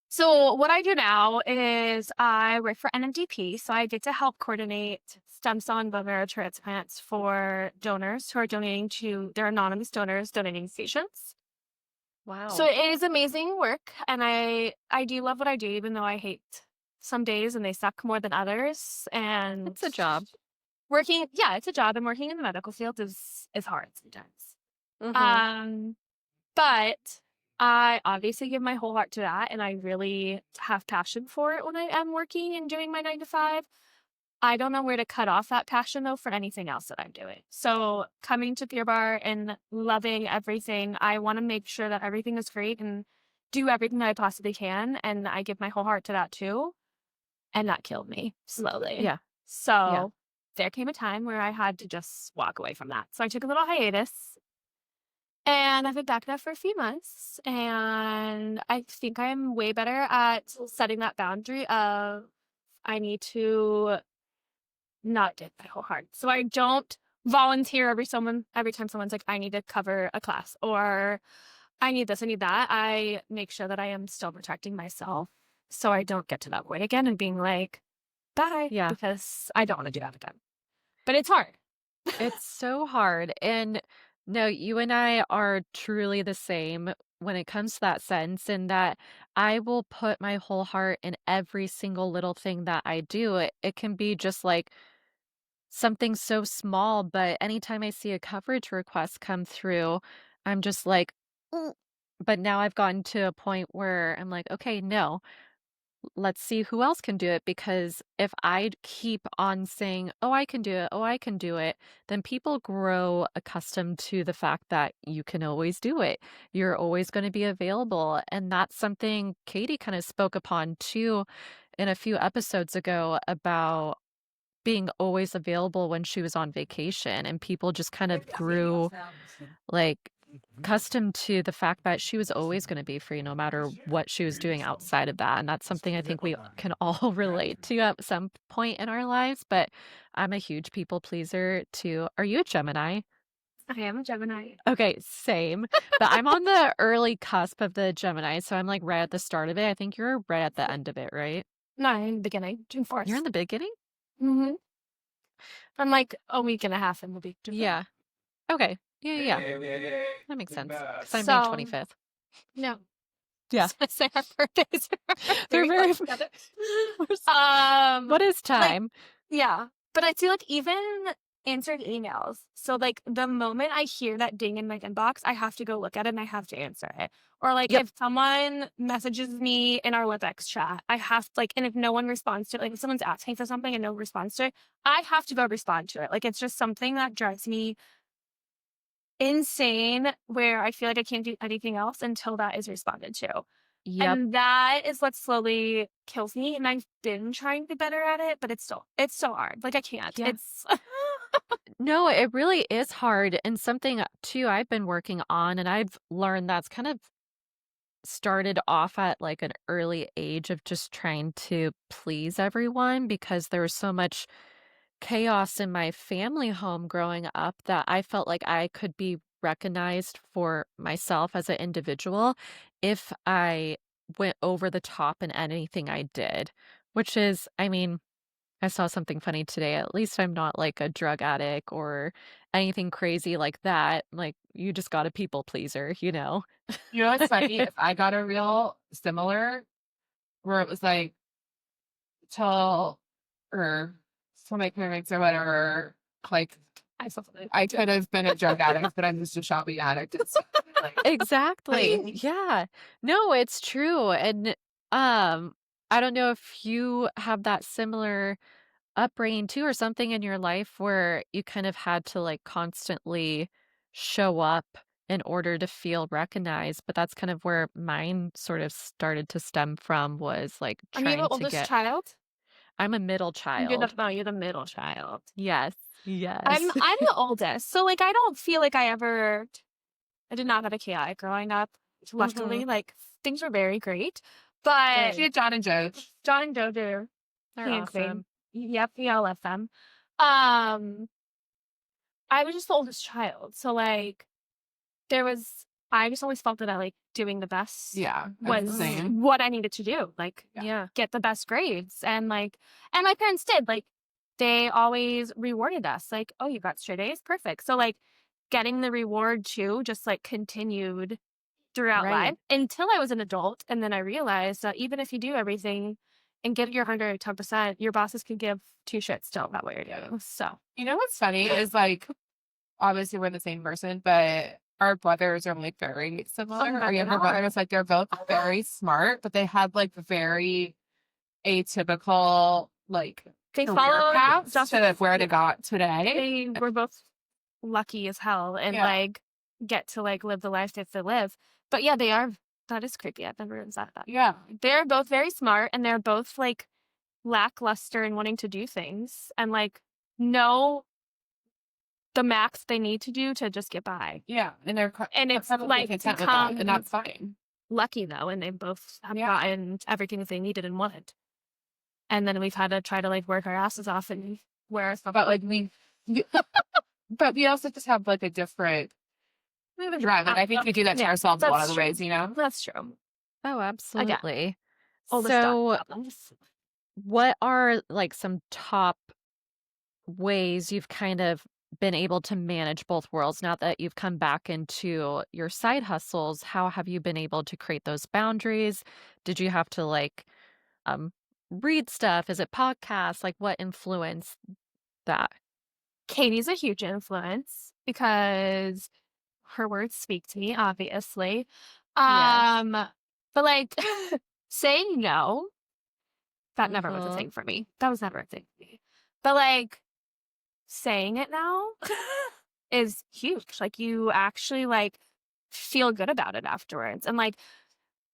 So what I do now is I work for NMDP, so I get to help coordinate stem cell and bone marrow transplants for donors who are donating to their anonymous donors donating stations. Wow. So it is amazing work, and I do love what I do, even though I hate some days and they suck more than others. And it's a job. working, yeah, it's a job, and working in the medical field is hard sometimes. Mhm. But I obviously give my whole heart to that, and I really have passion for it when I am working and doing my 9 to 5. I don't know where to cut off that passion though for anything else that I'm doing. So coming to Pure Barre and loving everything, I want to make sure that everything is great and do everything that I possibly can, and I give my whole heart to that too. And that killed me slowly. Yeah. So there came a time where I had to just walk away from that. So I took a little hiatus, and I've been back now for a few months, and I think I'm way better at setting that boundary of I need to not give my whole heart. So I don't volunteer every time someone's like, I need to cover a class or I need this, I need that. I make sure that I am still protecting myself so I don't get to that point again and being like, bye. Yeah. Because I don't want to do that again. But it's hard. It's so hard. And no, you and I are truly the same when it comes to that sense, in that I will put my whole heart in every single little thing that I do. It can be just like something so small, but anytime I see a coverage request come through, I'm just like, "Mm." But now I've gotten to a point where I'm like, okay, no, let's see who else can do it. Because if I keep on saying, oh, I can do it, oh, I can do it, then people grow accustomed to the fact that you can always do it. You're always going to be available. And that's something Katie kind of spoke upon too in a few episodes ago about being always available when she was on vacation, and people just kind of grew like accustomed to the fact that she was always going to be free no matter what she was doing outside of that. And that's something I think we can all relate to at some point in our lives. But I'm a huge people pleaser too. Are you a Gemini? I am a Gemini. Okay, same. But I'm on the early cusp of the Gemini, so I'm like right at the start of it. I think you're right at the end of it, right? No, I'm in the beginning, June 4th. You're in the beginning? Mm-hmm. I'm like a week and a half in the week. Yeah. Okay. Yeah. That makes sense. Because I'm So- May 25th. No. Yeah. I say our birthdays. They're very- together. What is time? Yeah. But I feel like even answered emails. So like the moment I hear that ding in my inbox, I have to go look at it and I have to answer it. Or like Yep. if someone messages me in our WebEx chat, I have like, and if no one responds to it, like if someone's asking for something and no one responds to it, I have to go respond to it. Like it's just something that drives me insane where I feel like I can't do anything else until that is responded to. Yep. And that is what slowly kills me. And I've been trying to be better at it, but it's so hard. Like I can't. Yeah. It's No, it really is hard. And something too I've been working on, and I've learned that's kind of started off at like an early age of just trying to please everyone because there was so much chaos in my family home growing up that I felt like I could be recognized for myself as an individual if I went over the top in anything I did, which is, I mean, I saw something funny today. At least I'm not like a drug addict or anything crazy like that. Like, you just got a people pleaser, you know? You know what's funny? If I got a real similar where it was like till my parents or whatever, like I could have been a drug addict, but I'm just a shopping addict. It's like Exactly. Yeah. No, it's true. And I don't know if you have that similar upbringing too, or something in your life where you kind of had to like constantly show up in order to feel recognized. But that's kind of where mine sort of started to stem from, was like Are you the trying to oldest get. child? I'm a middle child. You're the middle child. Yes. Yes. I'm the oldest. So like I don't feel like I did not have a chaotic growing up. Luckily, like things were very great. But she had John and Joe. John and Joe do. They're King and queen. awesome. Yep, we all love them. I was just the oldest child. So like I just always felt that I like doing the best Yeah, was same. what I needed to do. Like Yeah. get the best grades. And my parents did. Like they always rewarded us. Like, oh, you got straight A's, perfect. So like getting the reward too just like continued throughout Right. life until I was an adult. And then I realized that even if you do everything and get your 110%, your bosses can give two shits still about what you're doing. So You know what's funny is like obviously we're the same person, but our brothers are like very similar. my Our younger God. brothers, like they're both very smart, but they had like very atypical like they career followed paths just to where they got today. they were both lucky as hell and Yeah. like get to like live the life they have to live. But yeah, that is creepy. I've never even thought that. Yeah. They're both very smart and they're both like lackluster in wanting to do things and like know the max they need to do to just get by. Yeah. And they're And it's perfectly like content with that, and become that's fine. lucky though, and they both have Yeah. gotten everything that they needed and wanted. And then we've had to try to like work our asses off and wear stuff. But like but we also just have like a different drive. And I think we do that to Yeah, ourselves a lot of that's the ways, you know? That's true. Oh, absolutely. Oldest So, problems. what are like some top ways you've kind of been able to manage both worlds now that you've come back into your side hustles? How have you been able to create those boundaries? Did you have to like read stuff? Is it podcasts? Like, what influenced that? Katie's a huge influence because her words speak to me, obviously. Yes. But like saying no, that never was a Mhm. thing for me. That was never a thing for me. But like saying it now is huge. Like you actually like feel good about it afterwards. And like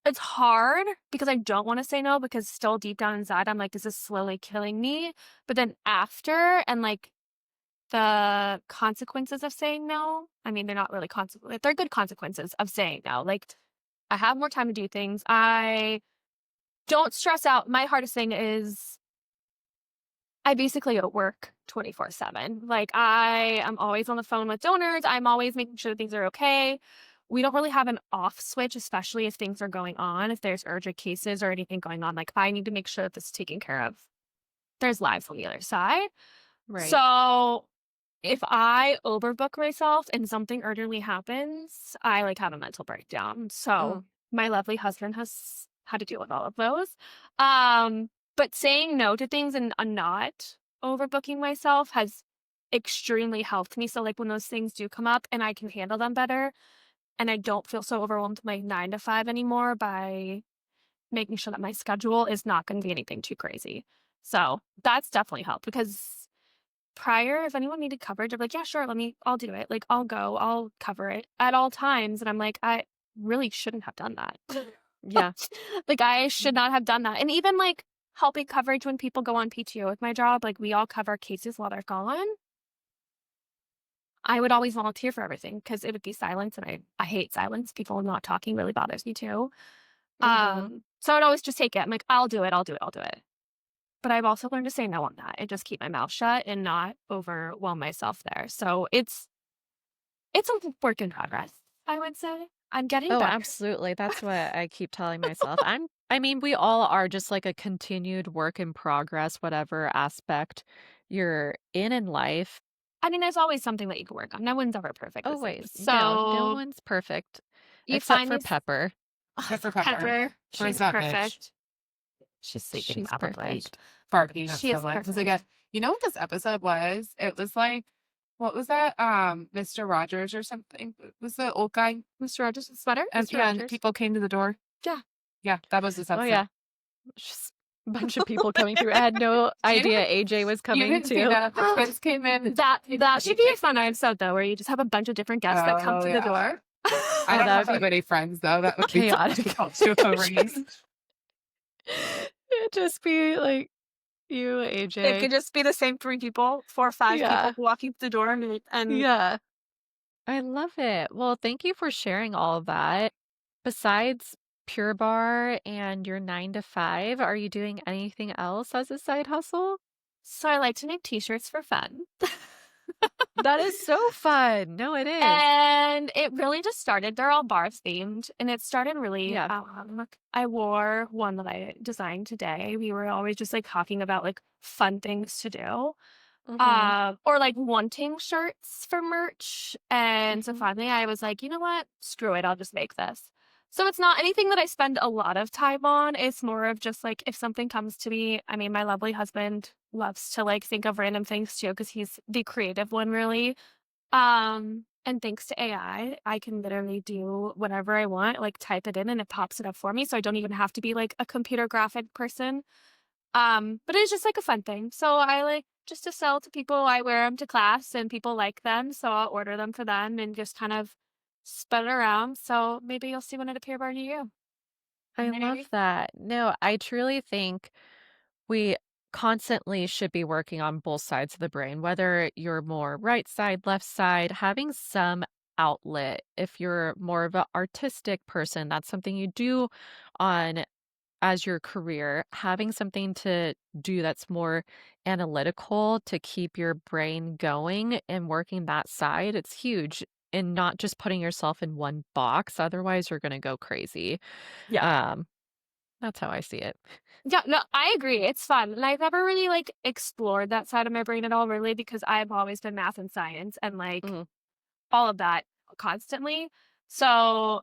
it's hard because I don't want to say no, because still deep down inside, I'm like, this is slowly killing me. But then after, and like the consequences of saying no, I mean, they're not really consequences. They're good consequences of saying no. Like, I have more time to do things. I don't stress out. My hardest thing is I basically work 24/7. Like, I am always on the phone with donors. I'm always making sure that things are okay. We don't really have an off switch, especially if things are going on, if there's urgent cases or anything going on. Like, I need to make sure that this is taken care of. There's lives on the other side. Right. So if I overbook myself and something urgently happens, I like have a mental breakdown. So my lovely husband has had to deal with all of those. But saying no to things and not overbooking myself has extremely helped me. So like when those things do come up and I can handle them better and I don't feel so overwhelmed with my 9 to 5 anymore by making sure that my schedule is not going to be anything too crazy. So that's definitely helped, because prior, if anyone needed coverage, I'm like, yeah, sure, I'll do it. Like, I'll go, I'll cover it at all times. And I'm like, I really shouldn't have done that. Yeah. Like, I should not have done that. And even like helping coverage when people go on PTO with my job, like we all cover cases while they're gone. I would always volunteer for everything because it would be silence, and I hate silence. People not talking really bothers me too. So I'd always just take it. I'm like, I'll do it. But I've also learned to say no on that and just keep my mouth shut and not overwhelm myself there. So it's a work in progress, I would say. I'm getting Oh, better. absolutely. That's what I keep telling myself. I mean, we all are just like a continued work in progress, whatever aspect you're in life. I mean, there's always something that you can work on. No one's ever perfect. Always. So No one's perfect you except find for these Pepper. Except for Pepper. Pepper. Where's She's that bitch? perfect. She's sleeping She's probably. perfect. Barking at She is someone. Because perfect. again, you know what this episode was? It was like, what was that? Mr. Rogers or something. It was the old guy. Mr. Rogers' sweater? And Mr. yeah, and Rogers. people came to the door. Yeah. Yeah, that was this Oh, episode. yeah. Just a bunch of people coming through. I had no idea AJ was You coming didn't see too. that. The twins came in. That should be a fun episode though, where you just have a bunch of different guests that come Oh, to yeah. the door. I don't that have would that be many friends though. That would be chaotic. difficult to arrange. It'd just be like you, It AJ. could just be the same 3 people, 4 or 5 Yeah. people walking through the door, and Yeah. I love it. Well, thank you for sharing all of that. Besides Pure Bar and your 9 to 5, are you doing anything else as a side hustle? so I like to make t-shirts for fun. That is so fun. No, it is. And it really just started, they're all bar themed, and it started really, Yeah. I wore one that I designed today. We were always just like talking about like fun things to do. Or like wanting shirts for merch. And so finally I was like, you know what? Screw it. I'll just make this. So it's not anything that I spend a lot of time on. It's more of just like if something comes to me. I mean, my lovely husband loves to like think of random things too, because he's the creative one really. And thanks to AI, I can literally do whatever I want, like type it in and it pops it up for me. So I don't even have to be like a computer graphic person. But it's just like a fun thing. So I like just to sell to people. I wear them to class and people like them. So I'll order them for them and just kind of spread it around. So maybe you'll see one at a Pure Bar near you. I love that. No, I truly think we constantly should be working on both sides of the brain, whether you're more right side, left side, having some outlet. If you're more of an artistic person, that's something you do on as your career, having something to do that's more analytical to keep your brain going and working that side, it's huge. And not just putting yourself in one box. Otherwise, you're going to go crazy. Yeah. That's how I see it. Yeah, no, I agree. It's fun. And I've never really like explored that side of my brain at all, really, because I've always been math and science and like all of that constantly. So,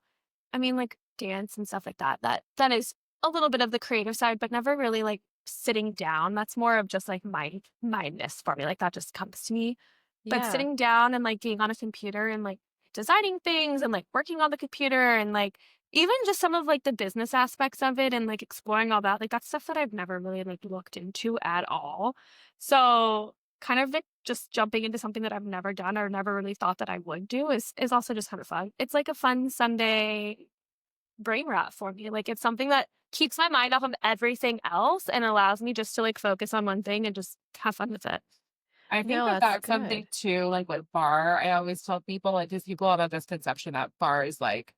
I mean, like dance and stuff like that. That is a little bit of the creative side, but never really like sitting down. That's more of just like mindness for me. Like that just comes to me. But Yeah. sitting down and like being on a computer and like designing things and like working on the computer and like even just some of like the business aspects of it and like exploring all that, like that's stuff that I've never really like looked into at all. So kind of like just jumping into something that I've never done or never really thought that I would do is also just kind of fun. It's like a fun Sunday brain rot for me. Like, it's something that keeps my mind off of everything else and allows me just to like focus on one thing and just have fun with it. I think No, that that's that's something good. too, like with bar. I always tell people, like, just people have this conception that bar is like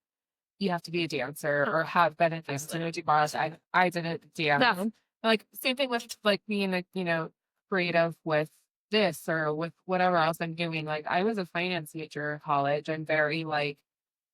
you have to be a dancer or have been a dancer to do bars. I didn't dance. No. Like same thing with like being a creative with this or with whatever else I'm doing. Like I was a finance major in college. I'm very like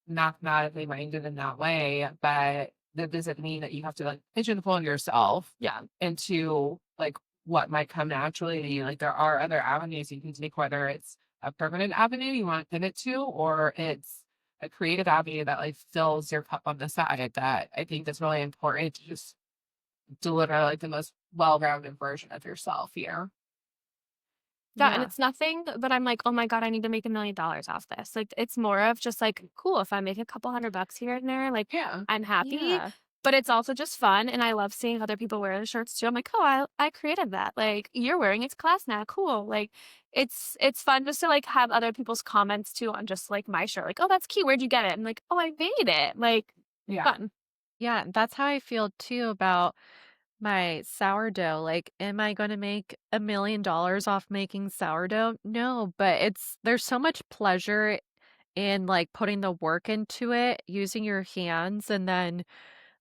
mathematically minded in that way, but that doesn't mean that you have to like pigeonhole yourself Yeah. into like what might come naturally to you. Like there are other avenues you can take, whether it's a permanent avenue you want to pivot to, or it's a creative avenue that like fills your cup on the side. That I think that's really important to just deliver like the most well-rounded version of yourself here. Yeah, and Yeah. it's nothing that I'm like, oh my God, I need to make $1 million off this. Like, it's more of just like, cool, if I make a couple $100 here and there, like, Yeah. I'm happy. Yeah. But it's also just fun, and I love seeing other people wear the shirts too. I'm like, oh, I created that. Like, you're wearing it to class now, cool. Like, it's fun just to like have other people's comments too on just like my shirt. Like, oh, that's cute. Where'd you get it? And like, oh, I made it. Like, Yeah. fun. Yeah, that's how I feel too about my sourdough. Like, am I going to make $1 million off making sourdough? No, but there's so much pleasure in like putting the work into it, using your hands, and then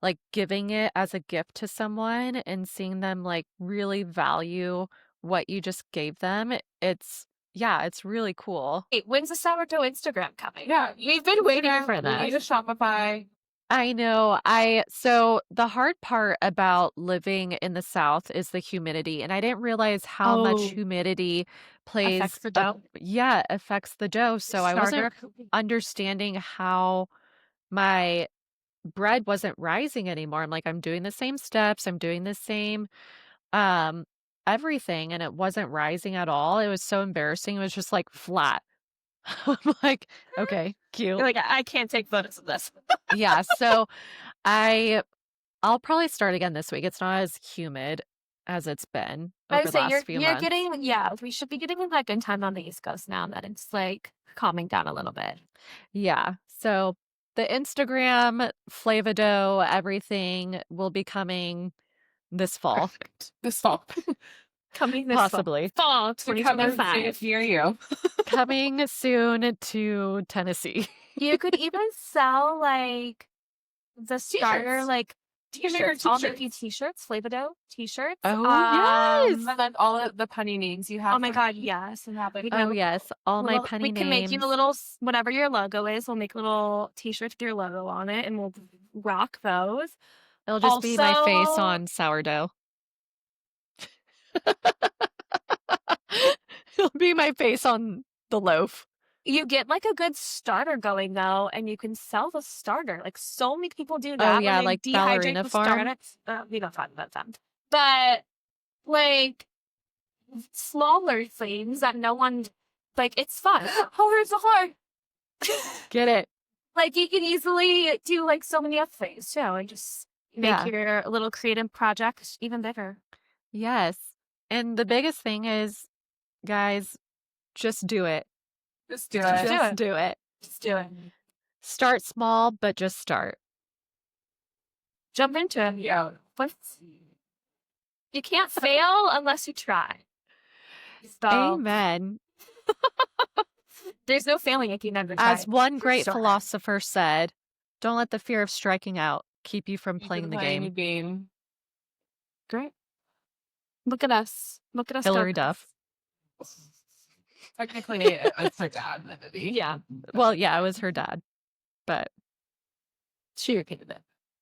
like giving it as a gift to someone and seeing them like really value what you just gave them. It's really cool. Hey, when's the sourdough Instagram coming? Yeah. We've been waiting for We that. need a Shopify. I know. So the hard part about living in the South is the humidity, and I didn't realize how much Oh. humidity Affects the dough. affects the dough. So I wasn't understanding how my bread wasn't rising anymore. I'm like, I'm doing the same steps, I'm doing the same um everything, and it wasn't rising at all. It was so embarrassing. It was just like flat. I'm like, okay, cute. You're like, I can't take photos of this. Yeah, so I'll probably start again this week. It's not as humid as it's been I over would the say last few months. we should be getting like good time on the East Coast now that it's like calming down a little bit. Yeah. So the Instagram, Flavodough, everything will be coming this fall, Perfect. This fall. Coming this possibly. fall To come and see 2025. it near you. Coming soon to Tennessee. You could even sell like the starter, T-shirts. like T-shirts. I'll make you t-shirts, Flavodough t-shirts. Oh, yes. And then all of the punny names you have. Oh my God, yes. And have like, Oh, yes. All my punny we can make you a names. little, whatever your logo is, we'll make little t-shirts with your logo on it and we'll rock those. It'll just be my face Also- on sourdough. It'll be my face on the loaf. You get like a good starter going though, and you can sell the starter. Like so many people do that. when yeah, they like dehydrate Ballerina the Farm. starter. We don't talk about them, but like smaller things that no one like. It's fun. Oh, here's the heart. Get it? Like you can easily do like so many other things too, and just make Yeah. your little creative project even bigger. Yes. And the biggest thing is, guys, just do it. Just do Just it. do Just it. do it. Just do it. Start small, but just start. Jump into it. Yeah. You can't fail unless you try. So Amen. there's no failing if you never try. As one great sure. philosopher said, don't let the fear of striking out keep you from playing the game. game. Great. Look at us. Look at us. Hillary go. Duff. Technically, it's her dad in the movie. Yeah. Well, yeah, it was her dad, but She repeated it.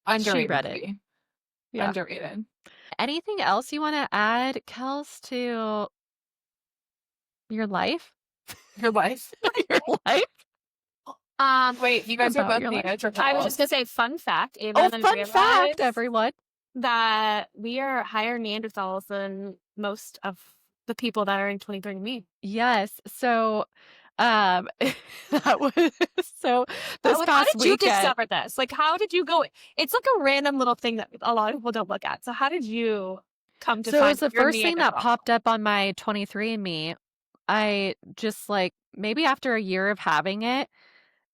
Underrated read it. movie. Yeah. Underrated. anything else you want to add, Kels, to your life? Your life. Your life? Wait, you guys are About both your the life. Edger I was couples. just gonna say fun fact. Ava Oh, and I fun realized fact, everyone. that we are higher Neanderthals than most of the people that are in 23andMe. Yes. So, that was so this How past did you weekend. discover this? Like, how did you go? It's like a random little thing that a lot of people don't look at. So, how did you come to So it find was the your first thing that Neanderthal? popped up on my 23andMe. I just like maybe after a year of having it,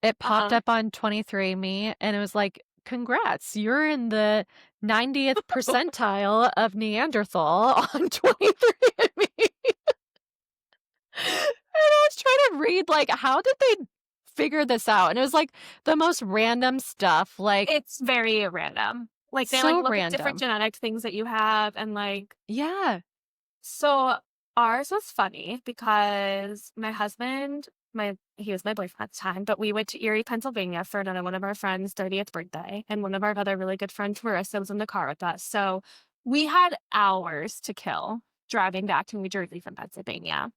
it popped Uh-huh. up on 23andMe and it was like congrats. You're in the 90th percentile of Neanderthal on 23andMe. And I was trying to read, like, how did they figure this out? And it was like the most random stuff. Like, It's very random. Like they so like look at random. different genetic things that you have, and like Yeah. so ours was funny because my husband, he was my boyfriend at the time, but we went to Erie, Pennsylvania for one of our friends' 30th birthday, and one of our other really good friends, Marissa, was in the car with us. So we had hours to kill driving back to New Jersey from Pennsylvania.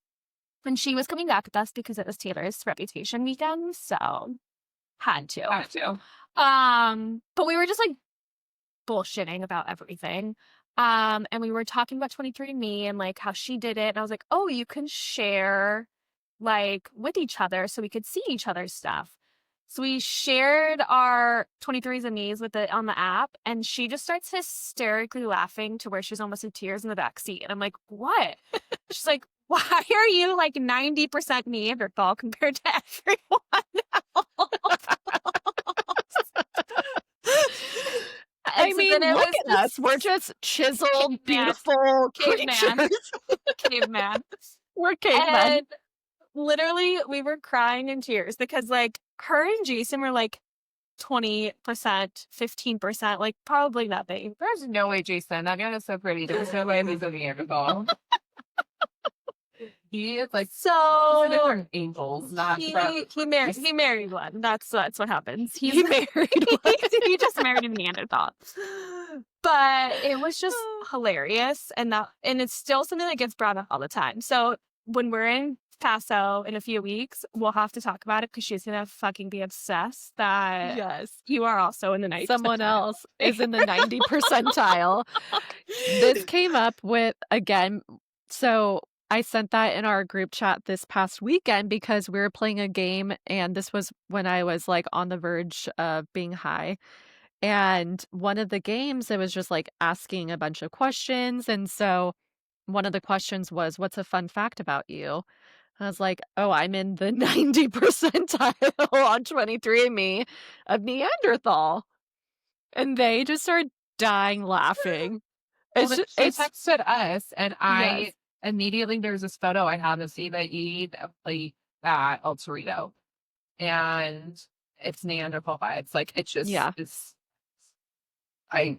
And she was coming back with us because it was Taylor's Reputation weekend, so had to. Have to. But we were just like bullshitting about everything. And we were talking about 23andMe and like how she did it. And I was like, oh, you can share like with each other so we could see each other's stuff. So we shared our 23andMe's with it on the app, and she just starts hysterically laughing to where she's almost in tears in the back seat. And I'm like, what? She's like, why are you like 90% Neanderthal compared to everyone else? I mean, look at us. We're just chiseled, Caveman. beautiful Caveman. creatures. Caveman. We're cavemen. And literally, we were crying in tears because, like, her and Jason were like 20%, 15%, like, probably nothing. There's no way, Jason. That man is so pretty. There's no way he's a Neanderthal. He is like So different angels, not he from. he married one. That's what happens. He married one. He just married a Neanderthal. But it was just hilarious, and it's still something that gets brought up all the time. So when we're in Paso in a few weeks, we'll have to talk about it because she's gonna fucking be obsessed that Yes. you are also in the 90th. Someone else is in the 90 percentile. This came up with, again, so I sent that in our group chat this past weekend because we were playing a game, and this was when I was like on the verge of being high. And one of the games, it was just like asking a bunch of questions. And so one of the questions was, what's a fun fact about you? I was like, oh, I'm in the 90 percentile on 23andMe of Neanderthal. And they just started dying laughing. Well, then she It's texted us, and I Yes. immediately, there's this photo I have of Eva eat a plate at El Torito, and it's Neanderthal vibes. Like, it's just, Yeah. I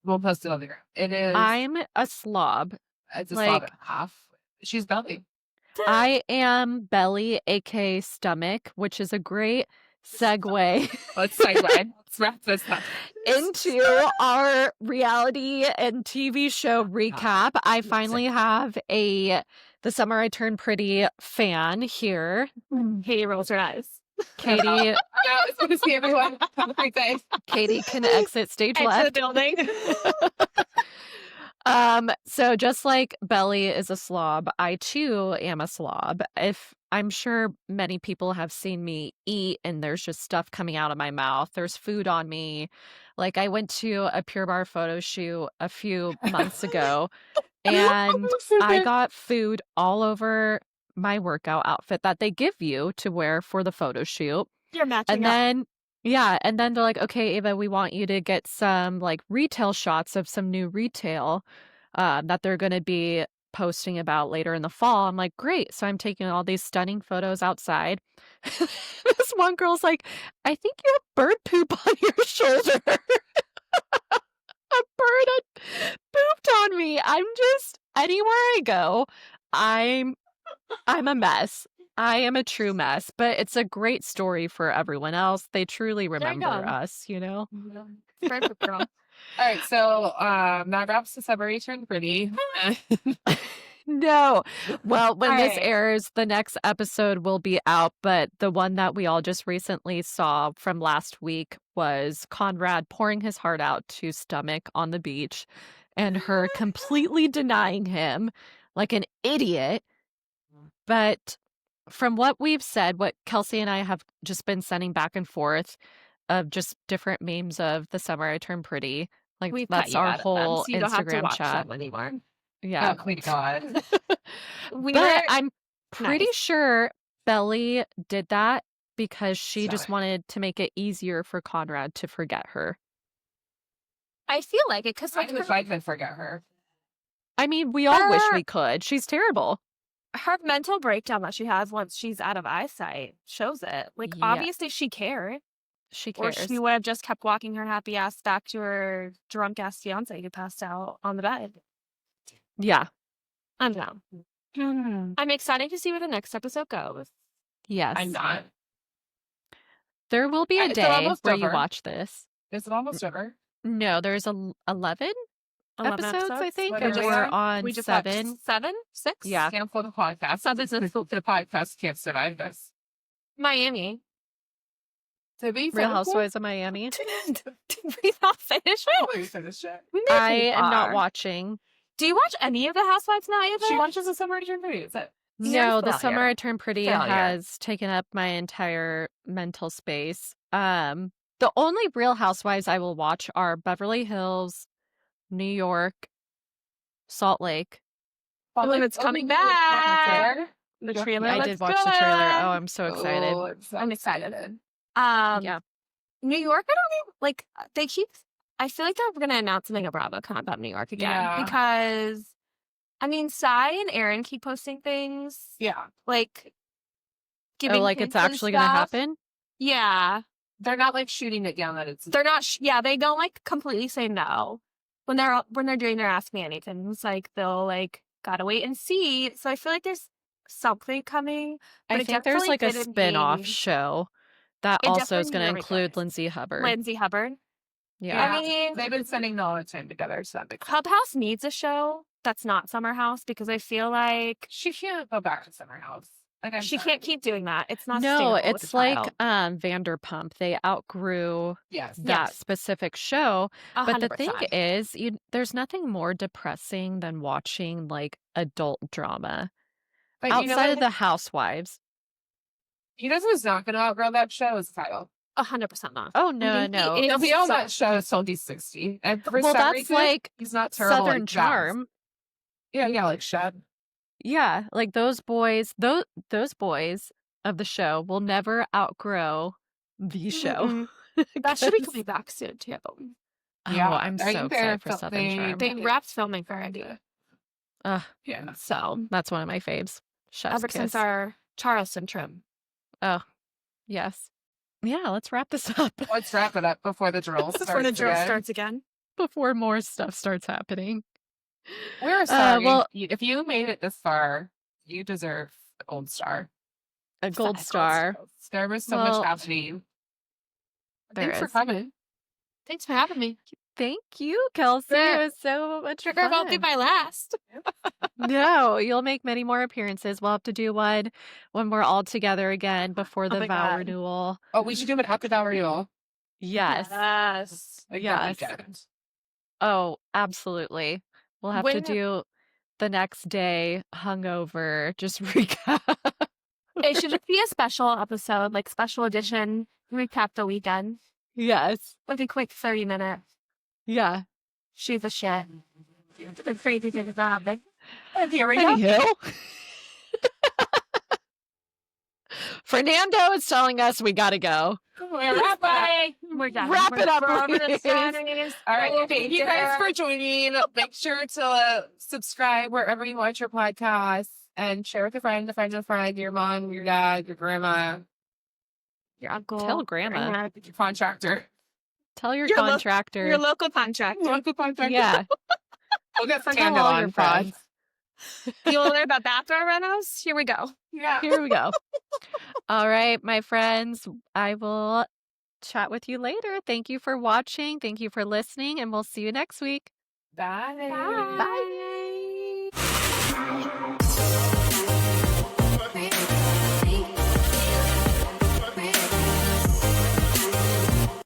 will post it on the ground. It is, I'm a slob. it's a like- slob and a half. She's belly. I am belly, aka stomach, which is a great segue Let's segue. Let's wrap this up. into our reality and TV show recap. I finally have the Summer I Turned Pretty fan here. Katie rolls her eyes. Katie Yeah, it's good to see everyone. Have a great day. Katie can exit stage Into the left. building. So just like Belly is a slob, I too am a slob. I'm sure many people have seen me eat and there's just stuff coming out of my mouth. There's food on me. Like, I went to a Pure Barre photo shoot a few months ago, and I got food all over my workout outfit that they give you to wear for the photo shoot. You're matching And up. then, yeah, and then they're like, okay, Ava, we want you to get some like retail shots of some new retail that they're going to be posting about later in the fall. I'm like, great. So I'm taking all these stunning photos outside. This one girl's like, I think you have bird poop on your shoulder. A bird had pooped on me. Anywhere I go, I'm a mess. I am a true mess, but it's a great story for everyone else. They truly you remember go. us, you know? Perfect, girl. All right, so that wraps the Summer I Turned Pretty. No. Well, when All this right. airs, the next episode will be out, but the one that we all just recently saw from last week was Conrad pouring his heart out to Stomach on the beach and her completely denying him like an idiot. But from what we've said, what Kelsey and I have just been sending back and forth of just different memes of the Summer I Turned Pretty, like We've cut that's you our out of them, whole so you don't have to Instagram watch chat. them anymore. Yeah. Oh, my God. We But were I'm pretty Nice. sure Belly did that because she just Sorry. wanted to make it easier for Conrad to forget her. I feel like it because I wish I could forget her. I mean, we all wish Her- we could. She's terrible. her mental breakdown that she has once she's out of eyesight shows it. Like, Yeah. obviously she cared. She Or cares. she would have just kept walking her happy ass back to her drunk ass fiance who passed out on the bed. Yeah. I don't know. I'm excited to see where the next episode goes. Yes. I'm not. There will be a Is it day almost where you over? watch this. Is it almost over? No, there's 11 11 episodes, I think, What and are we we're on? on We just watched 7. 7? 6? Yeah. Cancel the podcast. So this is the podcast can't survive this. Miami. To be Real fair, Housewives of Miami. Did we not finish it? we finish it. Maybe I we am not are. watching. Do you watch any of the Housewives now, Ava? She watches the summer return videos. You're a No, the failure. Summer I Turned Pretty Failure. has taken up my entire mental space. The only Real Housewives I will watch are Beverly Hills, New York, Salt Lake. Oh, and it's coming back. The trailer I looks did watch the trailer. good. Oh, I'm so excited. Oh, I'm excited. Yeah. New York, I don't even like. They keep. I feel like they're gonna announce something at BravoCon about New York again Yeah. because, I mean, Sai and Aaron keep posting things Yeah. like giving. Oh, like it's hints and actually going to stuff. happen? Yeah, They're not like shooting it down that it's they're not. Yeah, they don't like completely say no when they're doing their Ask Me Anything. It's like they'll like gotta wait and see. So I feel like there's something coming. But I it think there's definitely like a didn't spin-off need show that It also is definitely going to needed include regrets. Lindsay Hubbard. Lindsay Hubbard. Yeah. I mean, they've been spending all the time together, so that makes sense. Clubhouse needs a show that's not Summer House because I feel like She can't go back to Summer House. Like, I'm she sorry. can't keep doing that. It's not No, sustainable with it's the like child. Vanderpump. They outgrew Yes. that Yes. specific show. But the thing 100%. is, there's nothing more depressing than watching like adult drama But you know outside what? of the Housewives. You know who's not going to outgrow that show is Kyle. 100% not. Oh no, He- no. he He'll is be on so- that show until he's 60. And for Well, some that's reason, like he's not terrible. Southern like Jazz. Charm. Yeah, like Shad. Yeah, like those boys of the show will never outgrow the show. That should be 'Cause- coming back soon too. Oh, Yeah, I'm I so think they're excited for Southern they- Charm. They wrapped filming already. Ugh, Yeah. So that's one of my faves. Chef's ever kiss. since our Charleston trip. Yes. Yeah, let's wrap this up Let's wrap it up before the drill starts. again. starts again. before more stuff starts happening. We're sorry. well- If you made it this far, you deserve a gold star. A gold Facts. star. There was so Well, much happening. there Thanks for is. coming. Thanks for having me. Thank you, Kelsey. Yeah. It was so much Trigger won't be fun. my last. No, you'll make many more appearances. We'll have to do one when we're all together again before the my vow God. renewal. Oh, we should do it after that renewal. Yes. Yes. Like Yes. that weekend. Oh, absolutely. We'll have to When- do the next day hungover, just recap. It should just be a special episode, like special edition, recap the weekend. Yes. Like a quick 30-minute. Yeah. She's a shit. The crazy thing is happening. And here we go. Anywho. Fernando is telling us we gotta go. We're done. We're done. Wrap it up, We're over the please. Saturdays. All right. We'll Thank be you guys there. for joining. Make sure to subscribe wherever you watch your podcast and share with a friend, of a friend, your mom, your dad, your grandma, Your uncle. Tell grandma. aunt, your contractor. Tell your Your lo- contractor. Your local contractor. Local contractor. Yeah. We'll get Tell Candid all on your Friday. friends. You want to learn about bathroom renos? Here we go. Yeah. Here we go. All right, my friends. I will chat with you later. Thank you for watching. Thank you for listening, and we'll see you next week. Bye. Bye.